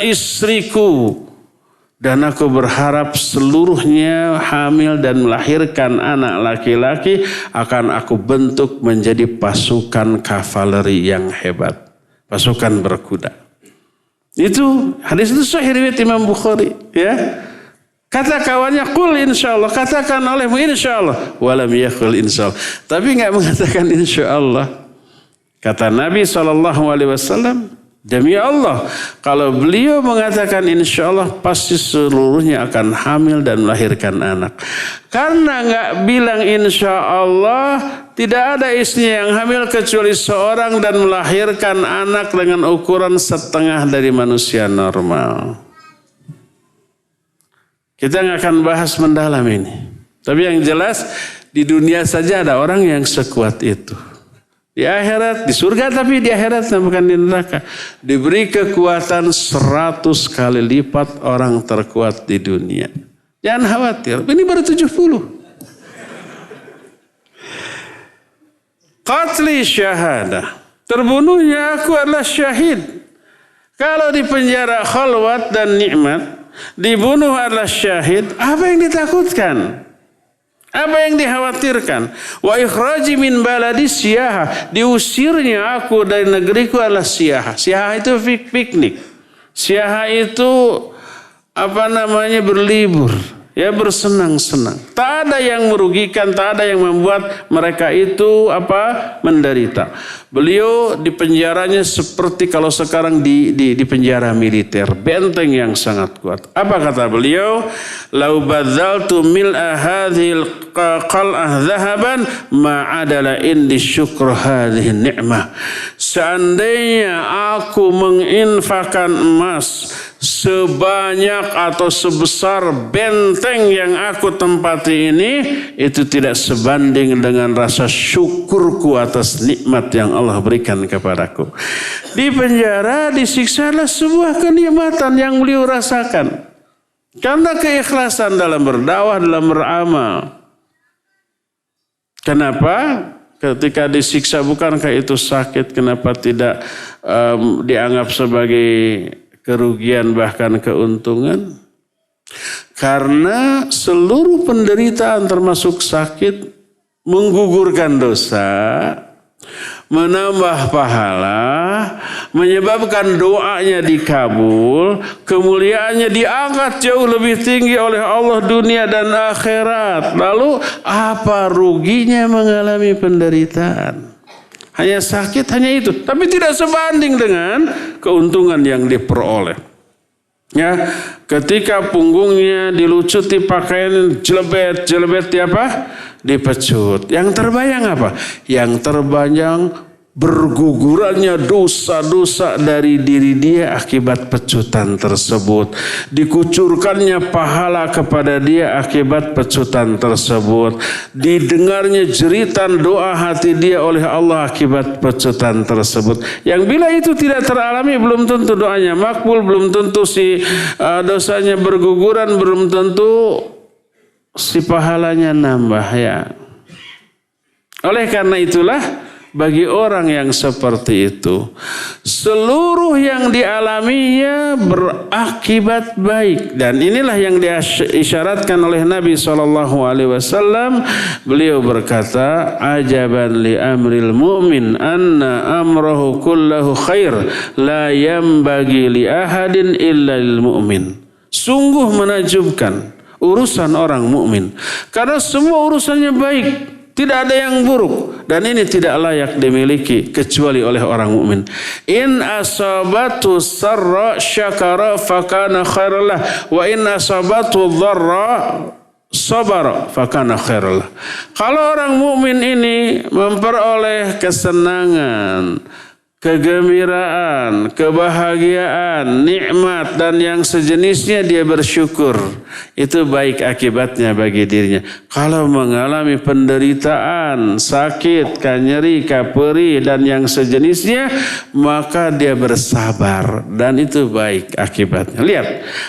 istriku. Dan aku berharap seluruhnya hamil dan melahirkan anak laki-laki, akan aku bentuk menjadi pasukan kavaleri yang hebat. Pasukan berkuda. Itu hadis itu sahih riwayat Imam Bukhari. Ya. Kata kawannya, qul insyaallah. Katakan olehmu insyaallah. Walam yaqul insyaallah. Tapi enggak mengatakan insyaallah. Kata Nabi SAW, demi Allah, kalau beliau mengatakan insya Allah, pasti seluruhnya akan hamil dan melahirkan anak. Karena nggak bilang insya Allah, tidak ada istri yang hamil kecuali seorang dan melahirkan anak dengan ukuran setengah dari manusia normal. Kita nggak akan bahas mendalam ini. Tapi yang jelas, di dunia saja ada orang yang sekuat itu. Di akhirat, di surga tapi di akhirat bukan di neraka. Diberi kekuatan 100 kali lipat orang terkuat di dunia. Jangan khawatir, ini baru 70. Qatli syahadah. Terbunuhnya aku adalah syahid. Kalau di penjara khalwat dan nikmat, dibunuh adalah syahid, apa yang ditakutkan? Apa yang dikhawatirkan? Wa ikhraji min baladi siyaha. Diusirnya aku dari negeriku adalah siyaha. Siyaha itu piknik. Siyaha itu berlibur. Ya, bersenang-senang. Tak ada yang merugikan, tak ada yang membuat mereka itu menderita. Beliau di penjaranya seperti kalau sekarang di penjara militer, benteng yang sangat kuat. Apa kata beliau? Lau badzaltu mil'a hadhil qal'ah dhahaban ma adala indi syukr hadhihi ni'mah. Seandainya aku menginfakkan emas sebanyak atau sebesar benteng yang aku tempati ini, itu tidak sebanding dengan rasa syukurku atas nikmat yang Allah berikan kepadaku. Di penjara disiksa adalah sebuah kenikmatan yang beliau rasakan. Karena keikhlasan dalam berdakwah, dalam beramal. Kenapa? Ketika disiksa bukankah itu sakit? Kenapa tidak dianggap sebagai kerugian bahkan keuntungan? Karena seluruh penderitaan termasuk sakit menggugurkan dosa, menambah pahala, menyebabkan doanya dikabul, kemuliaannya diangkat jauh lebih tinggi oleh Allah dunia dan akhirat. Lalu apa ruginya mengalami penderitaan? Hanya sakit, hanya itu. Tapi tidak sebanding dengan keuntungan yang diperoleh. Ya, ketika punggungnya dilucuti pakaian jelebet dipecut. Yang terbayang apa? Yang terbayang bergugurannya dosa-dosa dari diri dia akibat pecutan tersebut. Dikucurkannya pahala kepada dia akibat pecutan tersebut. Didengarnya jeritan doa hati dia oleh Allah akibat pecutan tersebut. Yang bila itu tidak teralami, belum tentu doanya makbul, belum tentu si dosanya berguguran, belum tentu si pahalanya nambah ya. Oleh karena itulah, bagi orang yang seperti itu, seluruh yang dialaminya berakibat baik. Dan inilah yang diisyaratkan oleh Nabi SAW. Beliau berkata, ajaban li amril mu'min anna amrahu kullahu khair la yambagi li ahadin illa lil mu'min. Sungguh menakjubkan urusan orang mukmin, karena semua urusannya baik. Tidak ada yang buruk, dan ini tidak layak dimiliki kecuali oleh orang mukmin. In asabatu sarra syakara fakana khairallah, wa in asabatu dharra sabara fakana khairallah. Kalau orang mukmin ini memperoleh kesenangan, kegembiraan, kebahagiaan, nikmat dan yang sejenisnya, dia bersyukur. Itu baik akibatnya bagi dirinya. Kalau mengalami penderitaan, sakit, nyeri, perih dan yang sejenisnya, maka dia bersabar dan itu baik akibatnya. Lihat,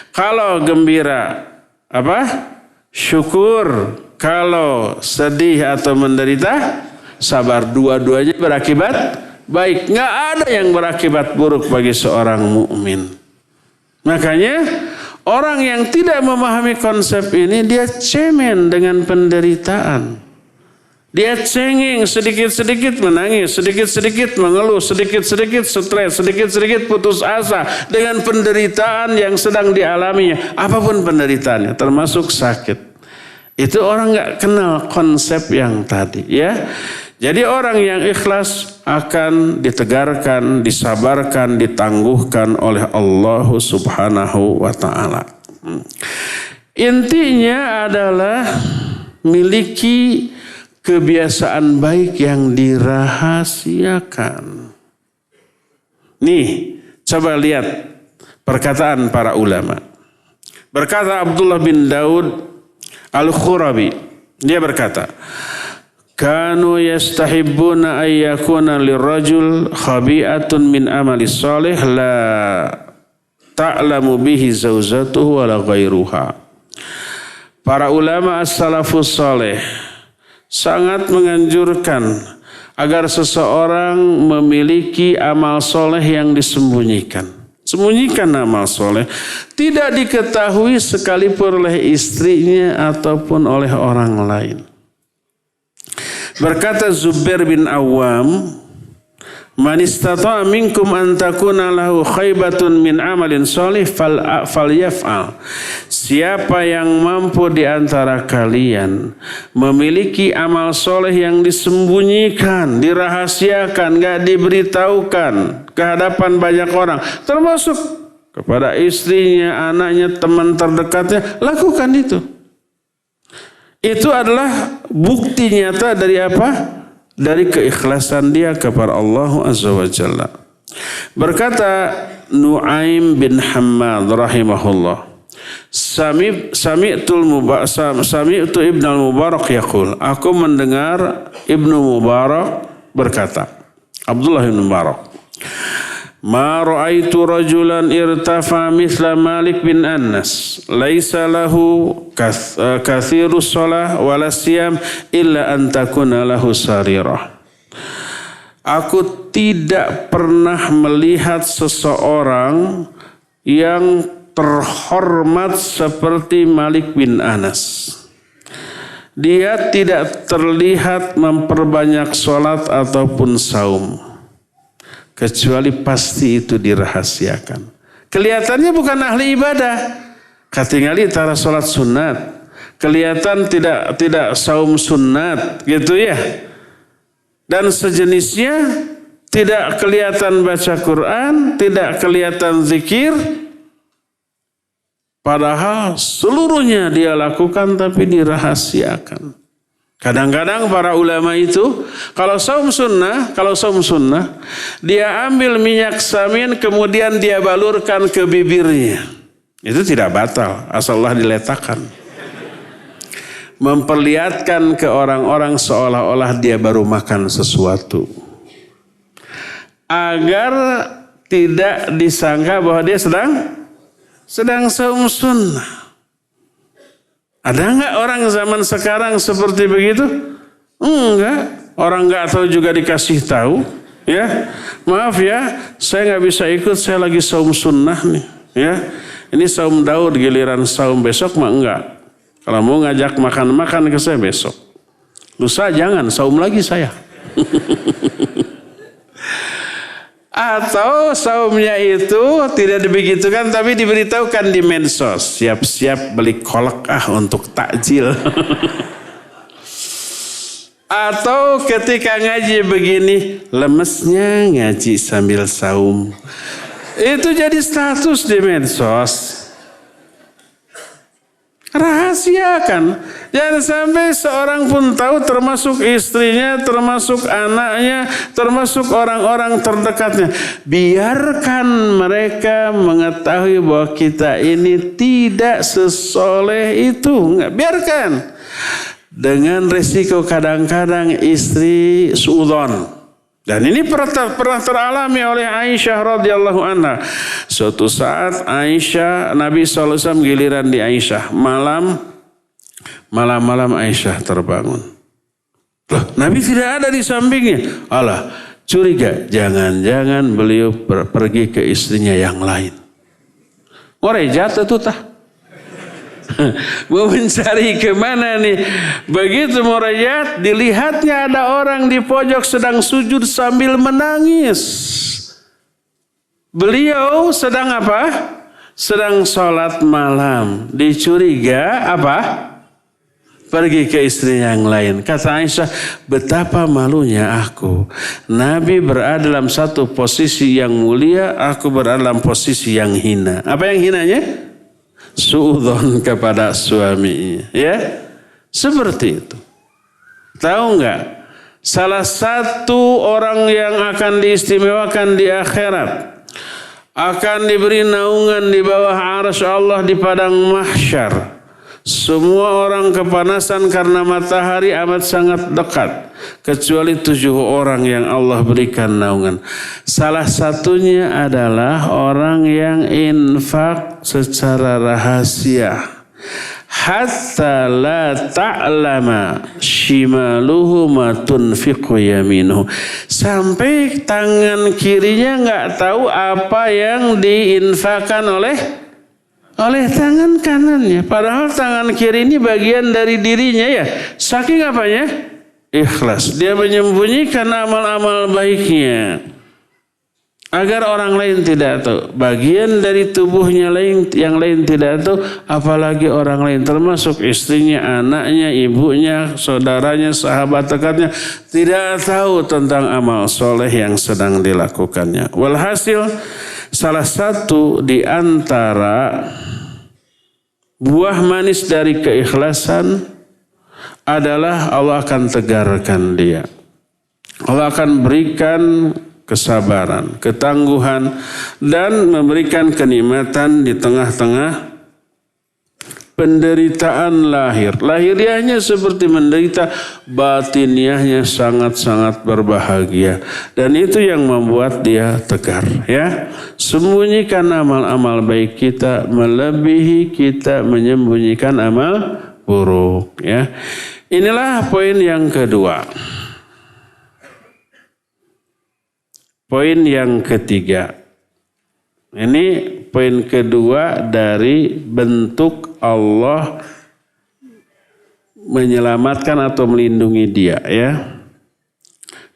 kalau gembira syukur. Kalau sedih atau menderita, sabar. Dua-duanya berakibat baik. Nggak ada yang berakibat buruk bagi seorang mukmin. Makanya orang yang tidak memahami konsep ini, dia cemen dengan penderitaan. Dia cengeng, sedikit-sedikit menangis, sedikit-sedikit mengeluh, sedikit-sedikit stres, sedikit-sedikit putus asa dengan penderitaan yang sedang dialaminya. Apapun penderitaannya, termasuk sakit. Itu orang nggak kenal konsep yang tadi, ya. Jadi orang yang ikhlas akan ditegarkan, disabarkan, ditangguhkan oleh Allah Subhanahu wa ta'ala. Intinya adalah miliki kebiasaan baik yang dirahasiakan. Nih, coba lihat perkataan para ulama. Berkata Abdullah bin Daud Al-Khurabi, dia berkata, kanu yastahibbuna ayyakuna lirrajul khabi'atun min amali salih la ta'lamu bihi zawjatuhu wala ghairuha. Para ulama as-salafus salih sangat menganjurkan agar seseorang memiliki amal soleh yang disembunyikan. Sembunyikan amal soleh, tidak diketahui sekalipun oleh istrinya ataupun oleh orang lain. Berkata Zubair bin Awam, man istata'a minkum an takuna lahu khaybatun min amalin sholih falyaf'al. Siapa yang mampu di antara kalian memiliki amal soleh yang disembunyikan, dirahasiakan, enggak diberitahukan ke hadapan banyak orang, termasuk kepada istrinya, anaknya, teman terdekatnya, lakukan itu. Itu adalah bukti nyata dari apa? Dari keikhlasan dia kepada Allah Azza wa Jalla. Berkata Nu'aim bin Hammad rahimahullah, Sami'tu Ibn al-Mubarak yaqul, aku mendengar Ibnu Mubarak berkata, Abdullah bin Mubarak, ma ra'aitu rajulan irtafa mithla Malik bin Anas laisa lahu kathirus shalah wala siyam illa an takuna lahu sarirah. Aku tidak pernah melihat seseorang yang terhormat seperti Malik bin Anas. Dia tidak terlihat memperbanyak sholat ataupun saum. kecuali pasti itu dirahasiakan. Kelihatannya bukan ahli ibadah, katingali tara salat sunat, kelihatan tidak saum sunat gitu ya, dan sejenisnya, tidak kelihatan baca Quran, tidak kelihatan zikir, padahal seluruhnya dia lakukan tapi dirahasiakan. Kadang-kadang para ulama itu kalau saum sunnah, dia ambil minyak samin kemudian dia balurkan ke bibirnya. Itu tidak batal, asallah diletakkan. Memperlihatkan ke orang-orang seolah-olah dia baru makan sesuatu. Agar tidak disangka bahwa dia sedang saum sunnah. Ada enggak orang zaman sekarang seperti begitu? Enggak. Orang enggak tahu juga dikasih tahu. Ya, maaf ya, saya enggak bisa ikut, saya lagi saum sunnah nih. Ya, ini saum Daud, giliran saum besok mah enggak. Kalau mau ngajak makan-makan ke saya besok. Lusa jangan, saum lagi saya. Atau saumnya itu tidak dibegitukan tapi diberitahukan di medsos. Siap-siap beli kolak untuk takjil. Atau ketika ngaji begini, lemesnya ngaji sambil saum. Itu jadi status di medsos. Rahasiakan. Jangan sampai seorang pun tahu, termasuk istrinya, termasuk anaknya, termasuk orang-orang terdekatnya. Biarkan mereka mengetahui bahwa kita ini tidak sesoleh itu. Enggak, biarkan. Dengan resiko kadang-kadang istri suudzon. Dan ini pernah teralami oleh Aisyah radhiyallahu anha. Suatu saat Nabi SAW giliran di Aisyah. Malam-malam Aisyah terbangun. Loh, Nabi tidak ada di sampingnya. Alah, curiga. Jangan-jangan beliau pergi ke istrinya yang lain. Warejat itu tah. Mau mencari kemana nih? Begitu merajat, dilihatnya ada orang di pojok sedang sujud sambil menangis. Beliau sedang apa? Sedang sholat malam. Dicuriga apa? Pergi ke istri yang lain. Kata Aisyah, betapa malunya aku. Nabi berada dalam satu posisi yang mulia, aku berada dalam posisi yang hina. Apa yang hinanya? Suudzon kepada suaminya, ya, seperti itu. Tahu nggak? Salah satu orang yang akan diistimewakan di akhirat, akan diberi naungan di bawah arsy Allah di padang mahsyar. Semua orang kepanasan karena matahari amat sangat dekat. Kecuali 7 orang yang Allah berikan naungan. Salah satunya adalah orang yang infak secara rahasia. Hatta la ta'lama shimaluhu ma tunfiqu yaminuhu. Sampai tangan kirinya nggak tahu apa yang diinfakkan oleh tangan kanannya. Padahal tangan kiri ini bagian dari dirinya ya. Saking apanya? Ikhlas. Dia menyembunyikan amal-amal baiknya. Agar orang lain tidak tahu. Bagian dari tubuhnya yang lain tidak tahu. Apalagi orang lain. Termasuk istrinya, anaknya, ibunya, saudaranya, sahabat dekatnya. Tidak tahu tentang amal soleh yang sedang dilakukannya. Walhasil, salah satu di antara buah manis dari keikhlasan adalah Allah akan tegarkan dia. Allah akan berikan kesabaran, ketangguhan, dan memberikan kenikmatan di tengah-tengah penderitaan lahir. Lahiriahnya seperti menderita, batiniahnya sangat-sangat berbahagia. Dan itu yang membuat dia tegar. Ya, sembunyikan amal-amal baik kita melebihi kita menyembunyikan amal buruk. Ya, inilah poin yang kedua. Poin yang ketiga. Ini poin kedua dari bentuk Allah menyelamatkan atau melindungi dia, ya.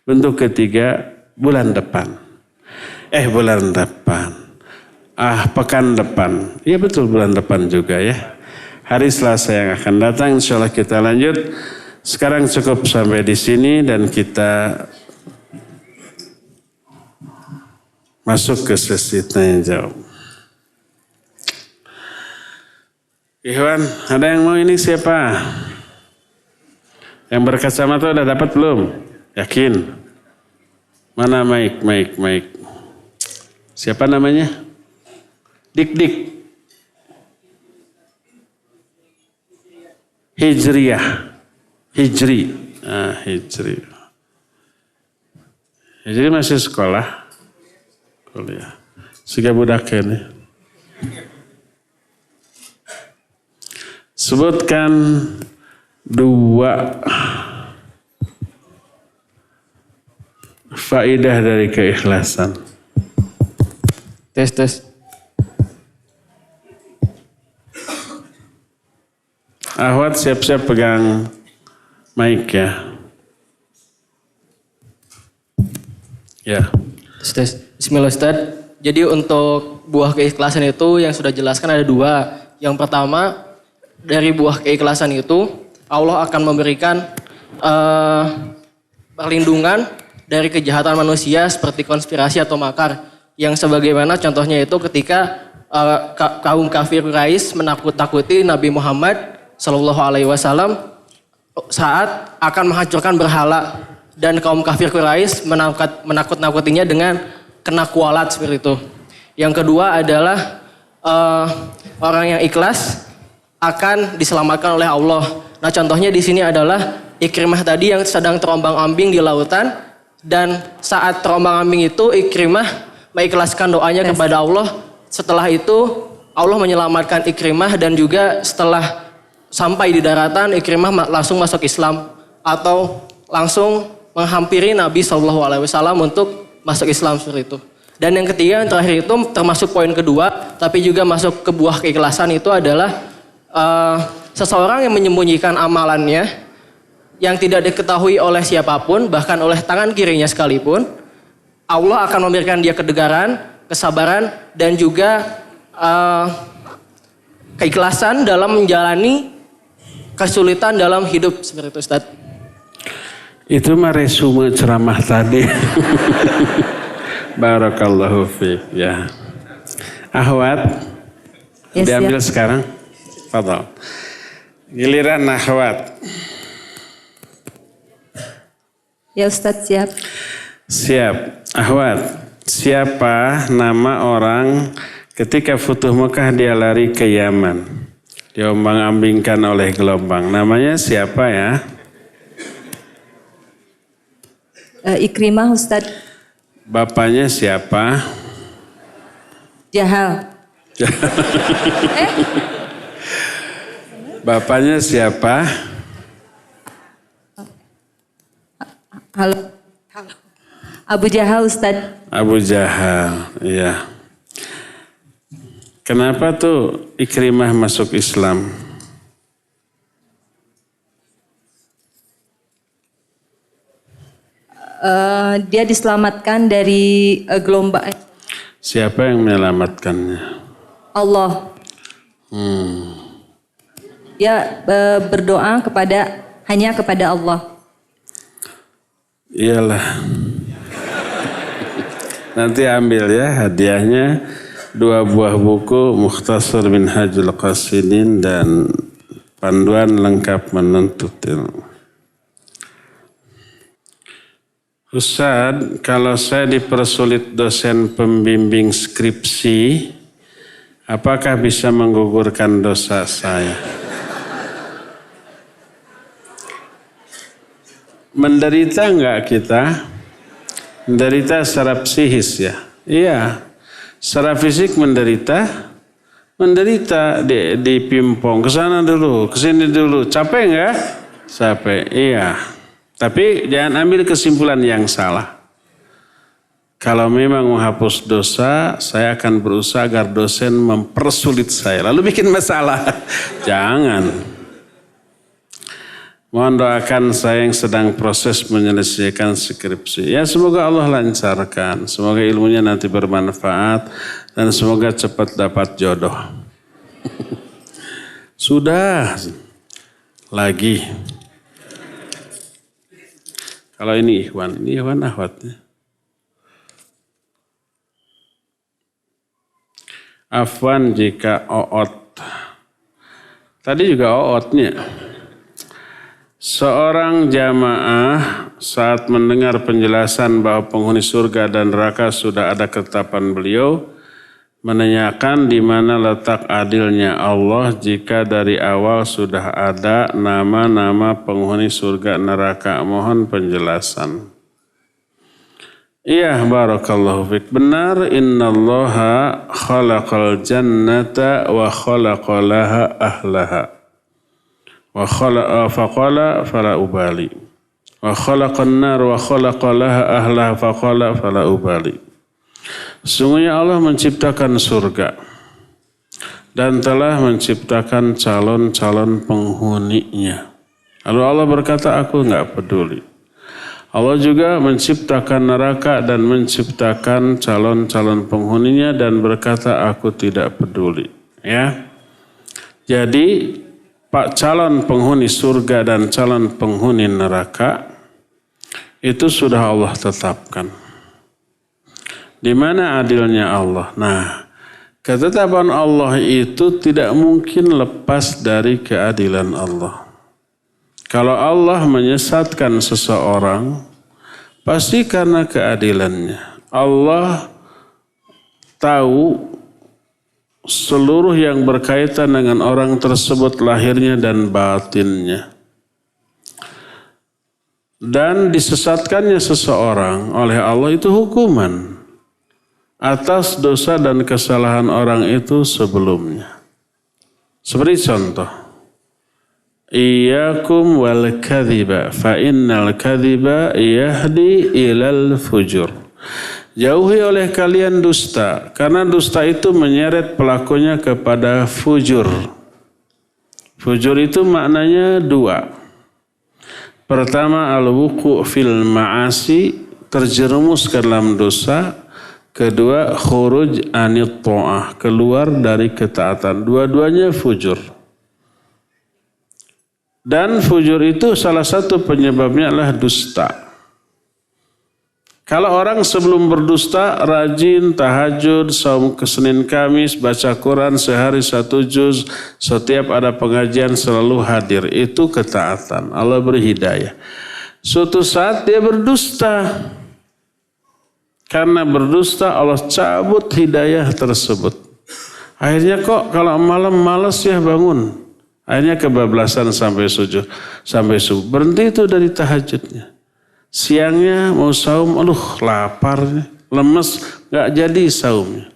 Bentuk ketiga, bulan depan. Bulan depan. Pekan depan. Iya betul, bulan depan juga ya. Hari Selasa yang akan datang, insya Allah kita lanjut. Sekarang cukup sampai di sini dan kita masuk ke sesi tanya jawab. Ikhwan, ada yang mau ini siapa? Yang berkacamata udah dapat belum? Yakin? Mana mic? Siapa namanya? Dik. Hijriyah. Hijri. Hijri. Hijri masih sekolah. Kuliah. Siga budak ini. Sebutkan 2 faedah dari keikhlasan. Tes. Ahwat siap-siap pegang mic ya. Ya. Tes. Bismillah Ustaz. Jadi untuk buah keikhlasan itu yang sudah jelaskan ada 2. Yang pertama, dari buah keikhlasan itu Allah akan memberikan perlindungan dari kejahatan manusia seperti konspirasi atau makar. Yang sebagaimana contohnya itu ketika kaum kafir Quraisy menakut-takuti Nabi Muhammad Sallallahu Alaihi Wasallam saat akan menghancurkan berhala, dan kaum kafir Quraisy menakut-nakutinya dengan kena kualat seperti itu. Yang kedua adalah orang yang ikhlas akan diselamatkan oleh Allah. Nah, contohnya di sini adalah Ikrimah tadi yang sedang terombang-ambing di lautan, dan saat terombang-ambing itu Ikrimah mengikhlaskan doanya kepada Allah. Setelah itu Allah menyelamatkan Ikrimah, dan juga setelah sampai di daratan Ikrimah langsung masuk Islam atau langsung menghampiri Nabi SAW untuk masuk Islam seperti itu. Dan yang ketiga, yang terakhir itu termasuk poin kedua, tapi juga masuk ke buah keikhlasan itu adalah seseorang yang menyembunyikan amalannya yang tidak diketahui oleh siapapun, bahkan oleh tangan kirinya sekalipun, Allah akan memberikan dia ketegaran, kesabaran, dan juga keikhlasan dalam menjalani kesulitan dalam hidup seperti itu, Ustaz. Itu mah resume ceramah tadi. Barakallahu fiik ya. Ahwat, ya, diambil sekarang. Fadhal. Giliran Ahwat. Ya Ustaz, siap. Siap. Ahwat, siapa nama orang ketika Futuh Mekah dia lari ke Yaman? Diombang-ambingkan oleh gelombang. Namanya siapa ya? Ikrimah Ustaz. Bapaknya siapa? Jahal. Bapaknya siapa? Halo. Abu Jahal Ustaz. Abu Jahal, iya. Kenapa tuh Ikrimah masuk Islam? Dia diselamatkan dari gelombang. Siapa yang menyelamatkannya? Allah. Dia berdoa hanya kepada Allah. Iyalah. Nanti ambil ya hadiahnya 2 buah buku Mukhtasar Minhajul Qasidin dan Panduan Lengkap Menuntut Ilmu. Ustaz, kalau saya dipersulit dosen pembimbing skripsi, apakah bisa menggugurkan dosa saya? Menderita enggak kita? Menderita secara psikis ya? Iya. Secara fisik menderita dipimpong ke sana dulu, ke sini dulu. Capek enggak? Capek. Iya. Tapi jangan ambil kesimpulan yang salah. Kalau memang menghapus dosa, saya akan berusaha agar dosen mempersulit saya. Lalu bikin masalah. Jangan. Mohon doakan saya yang sedang proses menyelesaikan skripsi. Ya semoga Allah lancarkan. Semoga ilmunya nanti bermanfaat. Dan semoga cepat dapat jodoh. Sudah. Lagi. Kalau ini Ikhwan akhwatnya. Afwan jika Oot. Tadi juga Ootnya. Seorang jamaah saat mendengar penjelasan bahwa penghuni surga dan neraka sudah ada ketetapan beliau, menanyakan di mana letak adilnya Allah jika dari awal sudah ada nama-nama penghuni surga neraka. Mohon penjelasan. Iya, barakallahu fiik. Benar, innallaha khalaqal jannata wa khalaqalaha ahlaha. Wa khalaqa faqala fala ubali. Wa khalaqan nar wa khalaqalaha ahlaha faqala fala ubali. Sungguhnya Allah menciptakan surga dan telah menciptakan calon-calon penghuninya. Lalu Allah berkata, aku enggak peduli. Allah juga menciptakan neraka dan menciptakan calon-calon penghuninya dan berkata, aku tidak peduli. Ya. Jadi Pak calon penghuni surga dan calon penghuni neraka itu sudah Allah tetapkan. Di mana adilnya Allah? Nah, ketetapan Allah itu tidak mungkin lepas dari keadilan Allah. Kalau Allah menyesatkan seseorang, pasti karena keadilannya. Allah tahu seluruh yang berkaitan dengan orang tersebut lahirnya dan batinnya. Dan disesatkannya seseorang oleh Allah itu hukuman atas dosa dan kesalahan orang itu sebelumnya. Seperti contoh, Iyyakum wal kadhiba fa innal kadhiba yahdi ilal fujur. Jauhi oleh kalian dusta, karena dusta itu menyeret pelakunya kepada fujur. Fujur itu maknanya dua. Pertama, al-wuqu' fil ma'asi, terjerumus ke dalam dosa. Kedua, khuruj anit ta'ah, keluar dari ketaatan. Dua-duanya fujur. Dan fujur itu salah satu penyebabnya adalah dusta. Kalau orang sebelum berdusta rajin tahajud, saum ke Senin Kamis, baca Quran sehari 1 juz, setiap ada pengajian selalu hadir. Itu ketaatan. Allah beri hidayah. Suatu saat dia berdusta. Karena berdusta Allah cabut hidayah tersebut. Akhirnya kok kalau malam malas ya bangun. Akhirnya kebablasan sampai subuh. Berhenti itu dari tahajudnya. Siangnya mau saum, lapar, lemes, gak jadi saumnya.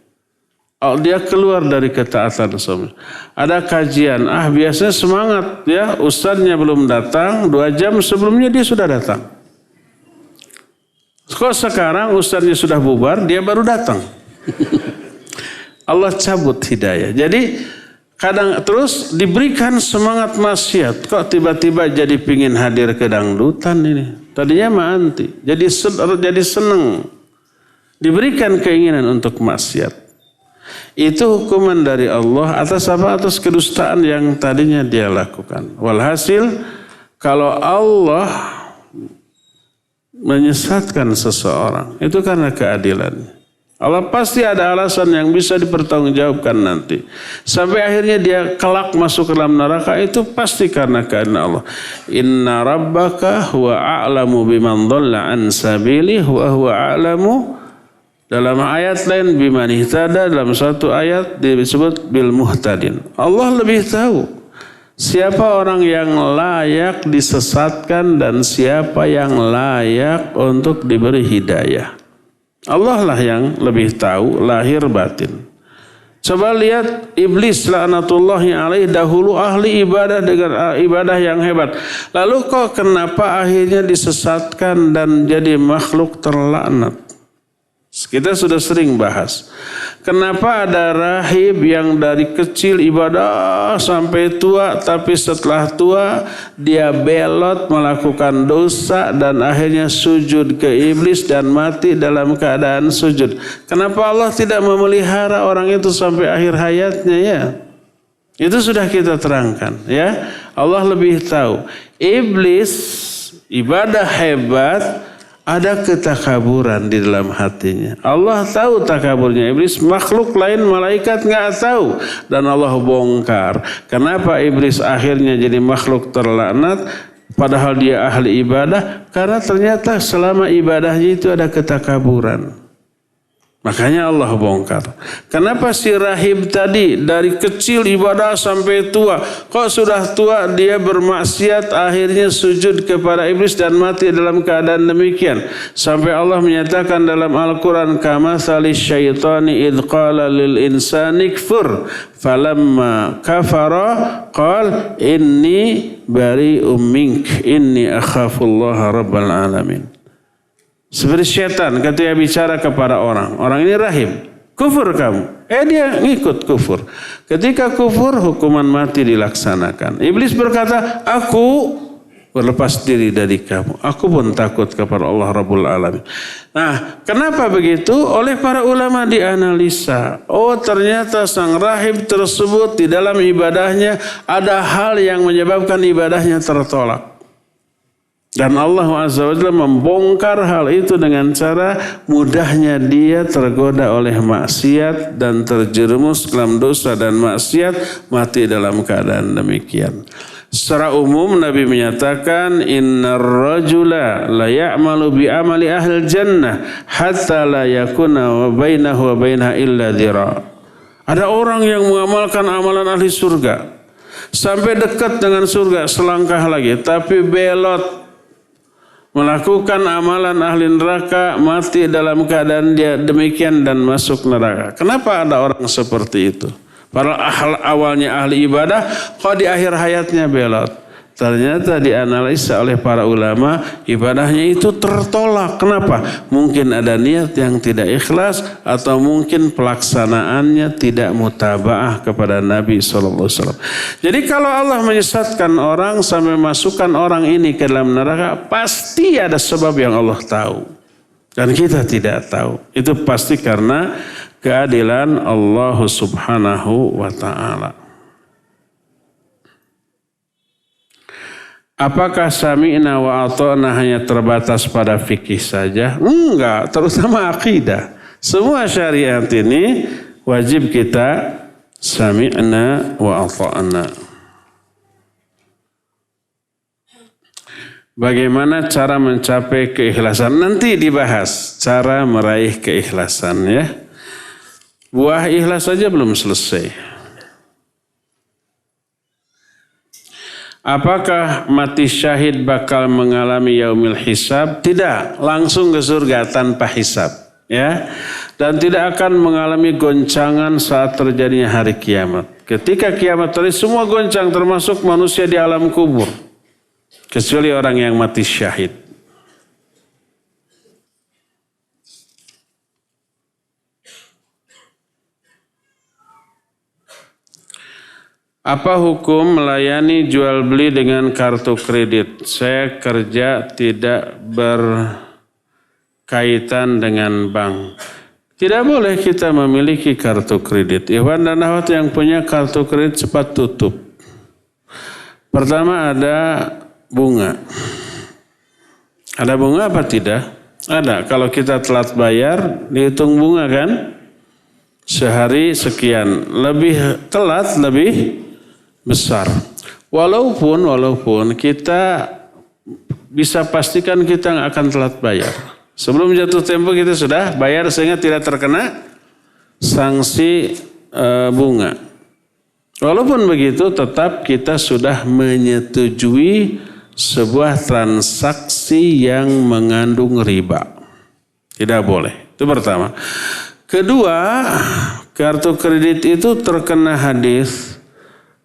Dia keluar dari ketaatan saumnya. Ada kajian, biasanya semangat ya, ustadznya belum datang, 2 jam sebelumnya dia sudah datang. Kok sekarang ustadznya sudah bubar, dia baru datang. Allah cabut hidayah. Jadi kadang terus diberikan semangat maksiat. Kok tiba-tiba jadi pingin hadir ke dangdutan ini. Tadinya mah anti. Jadi senang. Diberikan keinginan untuk maksiat. Itu hukuman dari Allah atas apa? Atas kedustaan yang tadinya dia lakukan. Walhasil kalau Allah menyesatkan seseorang, itu karena keadilannya. Allah pasti ada alasan yang bisa dipertanggungjawabkan nanti. Sampai akhirnya dia kelak masuk ke dalam neraka, itu pasti karena keadilan Allah. Inna rabbaka huwa a'lamu biman dhalla an sabilihi wa huwa a'lamu. Dalam ayat lain biman ihtada, dalam satu ayat disebut bil muhtadin. Allah lebih tahu siapa orang yang layak disesatkan dan siapa yang layak untuk diberi hidayah. Allah lah yang lebih tahu lahir batin. Coba lihat iblis laknatullahi alaih, dahulu ahli ibadah dengan ibadah yang hebat. Lalu kok kenapa akhirnya disesatkan dan jadi makhluk terlaknat? Kita sudah sering bahas. Kenapa ada rahib yang dari kecil ibadah sampai tua, tapi setelah tua dia belot melakukan dosa dan akhirnya sujud ke iblis dan mati dalam keadaan sujud. Kenapa Allah tidak memelihara orang itu sampai akhir hayatnya ya? Itu sudah kita terangkan ya. Allah lebih tahu. Iblis ibadah hebat, ada ketakaburan di dalam hatinya. Allah tahu takaburnya iblis, makhluk lain malaikat nggak tahu, dan Allah bongkar. Kenapa iblis akhirnya jadi makhluk terlaknat padahal dia ahli ibadah? Karena ternyata selama ibadahnya itu ada ketakaburan. Makanya Allah bongkar. Kenapa si rahib tadi dari kecil ibadah sampai tua, kok sudah tua dia bermaksiat akhirnya sujud kepada iblis dan mati dalam keadaan demikian? Sampai Allah menyatakan dalam Al-Quran, kamathali syaitani idh qala lil insani kfur falamma kafara qal inni bari'um mink inni akhafullaha rabbal alamin. Seperti syaitan ketika bicara kepada orang ini rahim, kufur kamu, dia ngikut kufur. Ketika kufur hukuman mati dilaksanakan. Iblis berkata, aku berlepas diri dari kamu, aku pun takut kepada Allah Rabbul Alamin. Nah, kenapa begitu? Oleh para ulama dianalisa, oh ternyata sang rahib tersebut di dalam ibadahnya ada hal yang menyebabkan ibadahnya tertolak. Dan Allah Azza wa Jalla membongkar hal itu dengan cara mudahnya dia tergoda oleh maksiat dan terjerumus dalam dosa dan maksiat, mati dalam keadaan demikian. Secara umum Nabi menyatakan innar rajula la ya'malu bi amali ahli jannah hatta la yakuna wa bainahu wa bainaha illa dhira. Ada orang yang mengamalkan amalan ahli surga sampai dekat dengan surga selangkah lagi, tapi belot melakukan amalan ahli neraka, mati dalam keadaan dia demikian dan masuk neraka. Kenapa ada orang seperti itu? Padahal awalnya ahli ibadah, kok di akhir hayatnya belot? Ternyata dianalisa oleh para ulama, ibadahnya itu tertolak. Kenapa? Mungkin ada niat yang tidak ikhlas, atau mungkin pelaksanaannya tidak mutabaah kepada Nabi SAW. Jadi kalau Allah menyesatkan orang sampai masukkan orang ini ke dalam neraka, pasti ada sebab yang Allah tahu. Dan kita tidak tahu. Itu pasti karena keadilan Allah Subhanahu wa ta'ala. Apakah sami'na wa ata'na hanya terbatas pada fikih saja? Enggak, terutama akidah. Semua syariat ini wajib kita sami'na wa ata'na. Bagaimana cara mencapai keikhlasan? Nanti dibahas cara meraih keikhlasan ya. Buah ikhlas saja belum selesai. Apakah mati syahid bakal mengalami yaumil hisab? Tidak, langsung ke surga tanpa hisab, ya. Dan tidak akan mengalami goncangan saat terjadinya hari kiamat. Ketika kiamat terjadi, semua goncang termasuk manusia di alam kubur, kecuali orang yang mati syahid. Apa hukum melayani jual beli dengan kartu kredit? Saya kerja tidak berkaitan dengan bank. Tidak boleh kita memiliki kartu kredit. Ikhwan dan akhwat yang punya kartu kredit cepat tutup. Pertama ada bunga. Ada bunga apa tidak? Ada. Kalau kita telat bayar, dihitung bunga kan? Sehari sekian. Lebih telat, lebih besar. Walaupun kita bisa pastikan kita nggak akan telat bayar. Sebelum jatuh tempo kita sudah bayar sehingga tidak terkena sanksi bunga. Walaupun begitu tetap kita sudah menyetujui sebuah transaksi yang mengandung riba. Tidak boleh. Itu pertama. Kedua, kartu kredit itu terkena hadis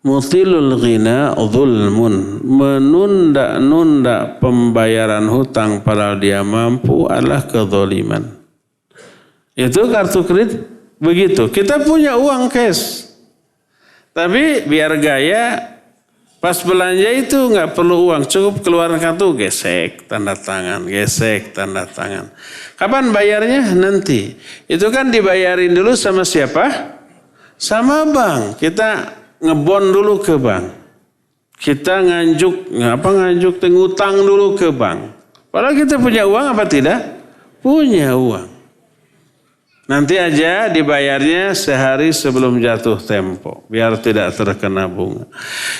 mutilul ghina zulmun, menunda-nunda pembayaran hutang padahal dia mampu adalah kezaliman. Itu kartu kredit begitu. Kita punya uang cash. Tapi biar gaya, pas belanja itu nggak perlu uang, cukup keluaran kartu, gesek tanda tangan, gesek tanda tangan. Kapan bayarnya? Nanti. Itu kan dibayarin dulu sama siapa? Sama bank. Kita ngebon dulu ke bank. Kita nganjuk, ngutang dulu ke bank. Padahal kita punya uang apa tidak? Punya uang. Nanti aja dibayarnya sehari sebelum jatuh tempo, biar tidak terkena bunga.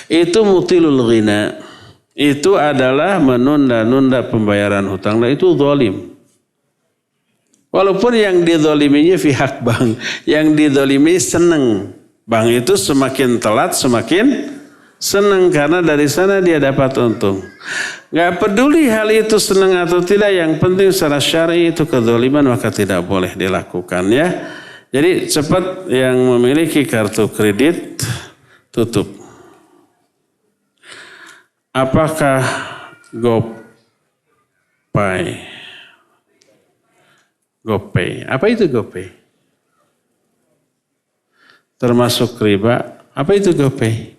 Itu mutilul ghina. Itu adalah menunda-nunda pembayaran hutang. Nah, itu zalim. Walaupun yang dizaliminya pihak bank, yang dizalimi senang. Bank itu semakin telat semakin senang karena dari sana dia dapat untung. Gak peduli hal itu senang atau tidak, yang penting secara syar'i itu kezaliman, maka tidak boleh dilakukan ya. Jadi cepat yang memiliki kartu kredit tutup. Apakah GoPay? Apa itu GoPay? Termasuk riba. Apa itu GoPay?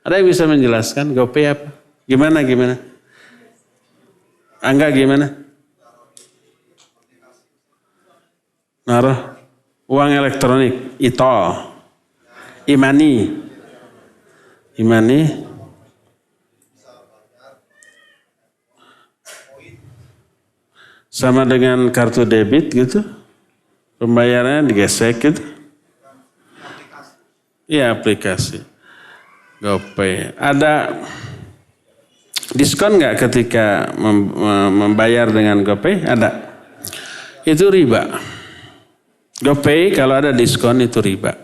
Ada yang bisa menjelaskan GoPay apa? Gimana? Angga gimana? Naruh uang elektronik, imani. Sama dengan kartu debit gitu. Pembayarannya digesek gitu. Iya, aplikasi. GoPay. Ada diskon nggak ketika membayar dengan GoPay? Ada. Itu riba. GoPay kalau ada diskon itu riba.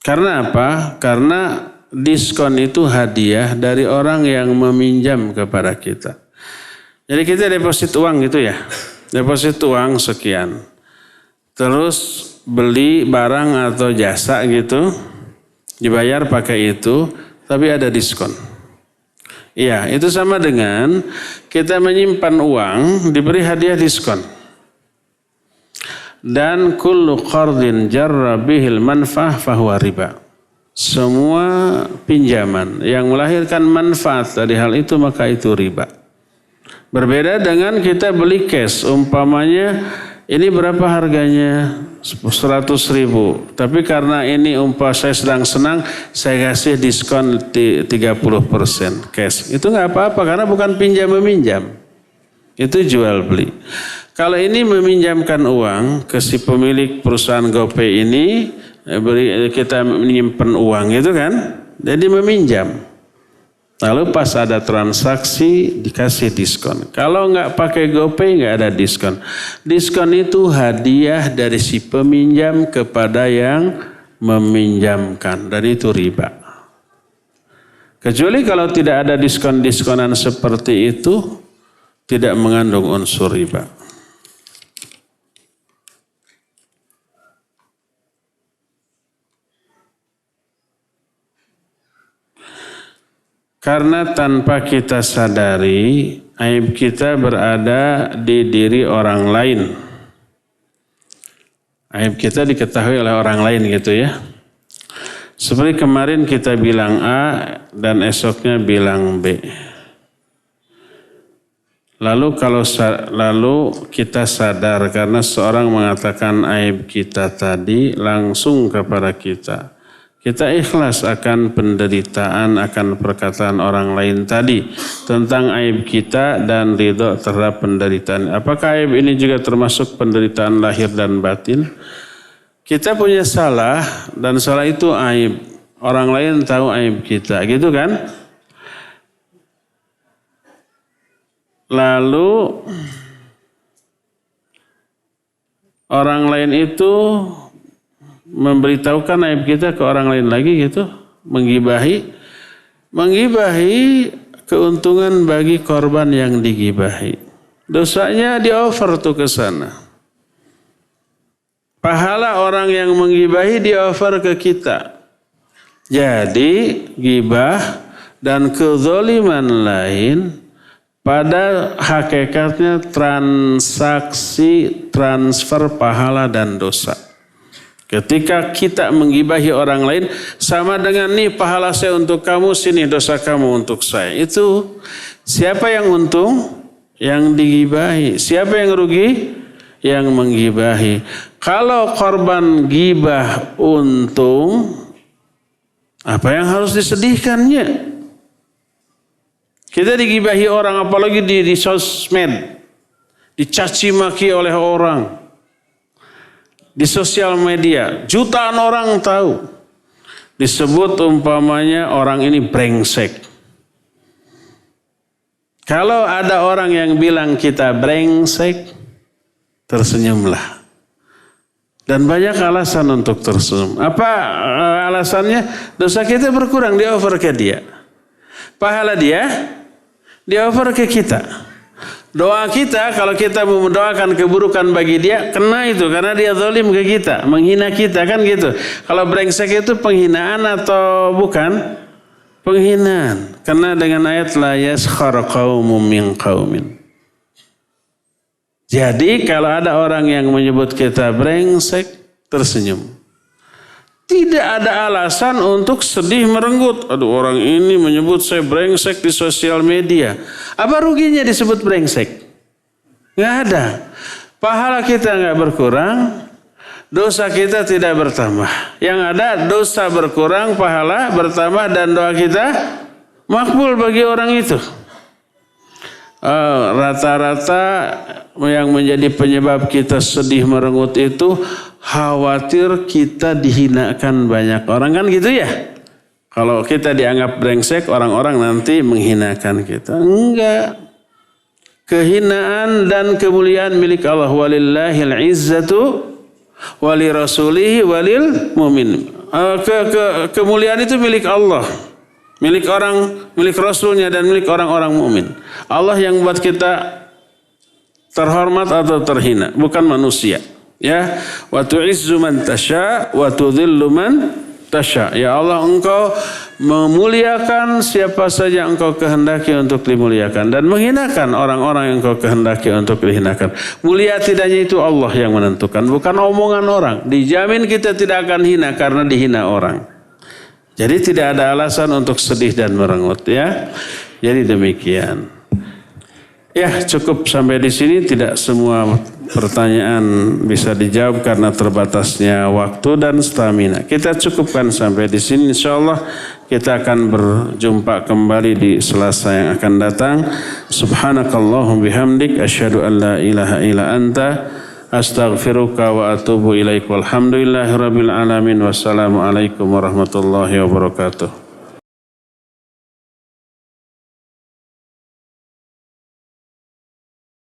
Karena apa? Karena diskon itu hadiah dari orang yang meminjam kepada kita. Jadi kita deposit uang gitu ya. Deposit uang sekian. Terus beli barang atau jasa gitu. Dibayar pakai itu, tapi ada diskon. Iya, itu sama dengan kita menyimpan uang, diberi hadiah diskon. Dan kullu qardin jarra bihil manfa'ah fahuwa riba. Semua pinjaman yang melahirkan manfaat dari hal itu, maka itu riba. Berbeda dengan kita beli cash, umpamanya ini berapa harganya? 100.000. Tapi karena ini saya sedang senang, saya kasih diskon 30% cash. Itu nggak apa-apa karena bukan pinjam meminjam. Itu jual beli. Kalau ini meminjamkan uang ke si pemilik perusahaan GoPay ini, kita menyimpan uang itu kan, jadi meminjam. Lalu pas ada transaksi dikasih diskon. Kalau nggak pakai GoPay nggak ada diskon. Diskon itu hadiah dari si peminjam kepada yang meminjamkan. Dan itu riba. Kecuali kalau tidak ada diskon-diskonan seperti itu, tidak mengandung unsur riba. Karena tanpa kita sadari, aib kita berada di diri orang lain. Aib kita diketahui oleh orang lain gitu ya. Seperti kemarin kita bilang A dan esoknya bilang B. Lalu kita sadar karena seorang mengatakan aib kita tadi langsung kepada kita. Kita ikhlas akan penderitaan, akan perkataan orang lain tadi tentang aib kita dan ridho terhadap penderitaan. Apakah aib ini juga termasuk penderitaan lahir dan batin? Kita punya salah dan salah itu aib. Orang lain tahu aib kita, gitu kan? Lalu orang lain itu memberitahukan aib kita ke orang lain lagi gitu, menggibahi keuntungan bagi korban yang digibahi. Dosanya di-over tuh ke sana. Pahala orang yang menggibahi di-over ke kita. Jadi gibah dan kezaliman lain pada hakikatnya transaksi transfer pahala dan dosa. Ketika kita menggibahi orang lain, sama dengan nih pahala saya untuk kamu, sini dosa kamu untuk saya. Itu siapa yang untung? Yang digibahi. Siapa yang rugi? Yang menggibahi. Kalau korban gibah untung, apa yang harus disedihkannya? Kita digibahi orang, apalagi di sosmed, dicaci maki oleh orang. Di sosial media, jutaan orang tahu. Disebut umpamanya orang ini brengsek. Kalau ada orang yang bilang kita brengsek, tersenyumlah. Dan banyak alasan untuk tersenyum. Apa alasannya? Dosa kita berkurang, di-over ke dia. Pahala dia, di-over ke kita. Doa kita, kalau kita mendoakan keburukan bagi dia, kena itu karena dia zalim ke kita, menghina kita, kan gitu. Kalau brengsek itu penghinaan atau bukan? Penghinaan. Karena dengan ayat la yaskhar qaumun min qaumin. Jadi kalau ada orang yang menyebut kita brengsek, tersenyum. Tidak ada alasan untuk sedih merenggut. Aduh, orang ini menyebut saya brengsek di sosial media. Apa ruginya disebut brengsek? Nggak ada. Pahala kita nggak berkurang, dosa kita tidak bertambah. Yang ada dosa berkurang, pahala bertambah, dan doa kita makbul bagi orang itu. Rata-rata yang menjadi penyebab kita sedih merenggut itu khawatir kita dihinakan banyak orang, kan gitu ya? Kalau kita dianggap brengsek, orang-orang nanti menghinakan kita. Enggak. Kehinaan dan kemuliaan milik Allah. Walillahil izzatu wali rasulihi walil mu'min. Kemuliaan itu milik Allah. Milik Rasulnya dan milik orang-orang mukmin. Allah yang buat kita terhormat atau terhina, bukan manusia. Ya, wa tu'izzu man tasya wa tudhillu man tasya. Ya Allah, Engkau memuliakan siapa saja Engkau kehendaki untuk dimuliakan, dan menghinakan orang-orang yang Engkau kehendaki untuk dihinakan. Mulia tidaknya itu Allah yang menentukan, bukan omongan orang. Dijamin kita tidak akan hina karena dihina orang. Jadi tidak ada alasan untuk sedih dan merengut, ya. Jadi demikian. Ya, cukup sampai di sini. Tidak semua pertanyaan bisa dijawab karena terbatasnya waktu dan stamina. Kita cukupkan sampai di sini. Insyaallah kita akan berjumpa kembali di Selasa yang akan datang. Subhanakallahum bihamdik asyhadu an la ilaha illa anta astaghfiruka wa atubu ilaik. Walhamdulillahirabbil alamin. Wassalamualaikum warahmatullahi wabarakatuh.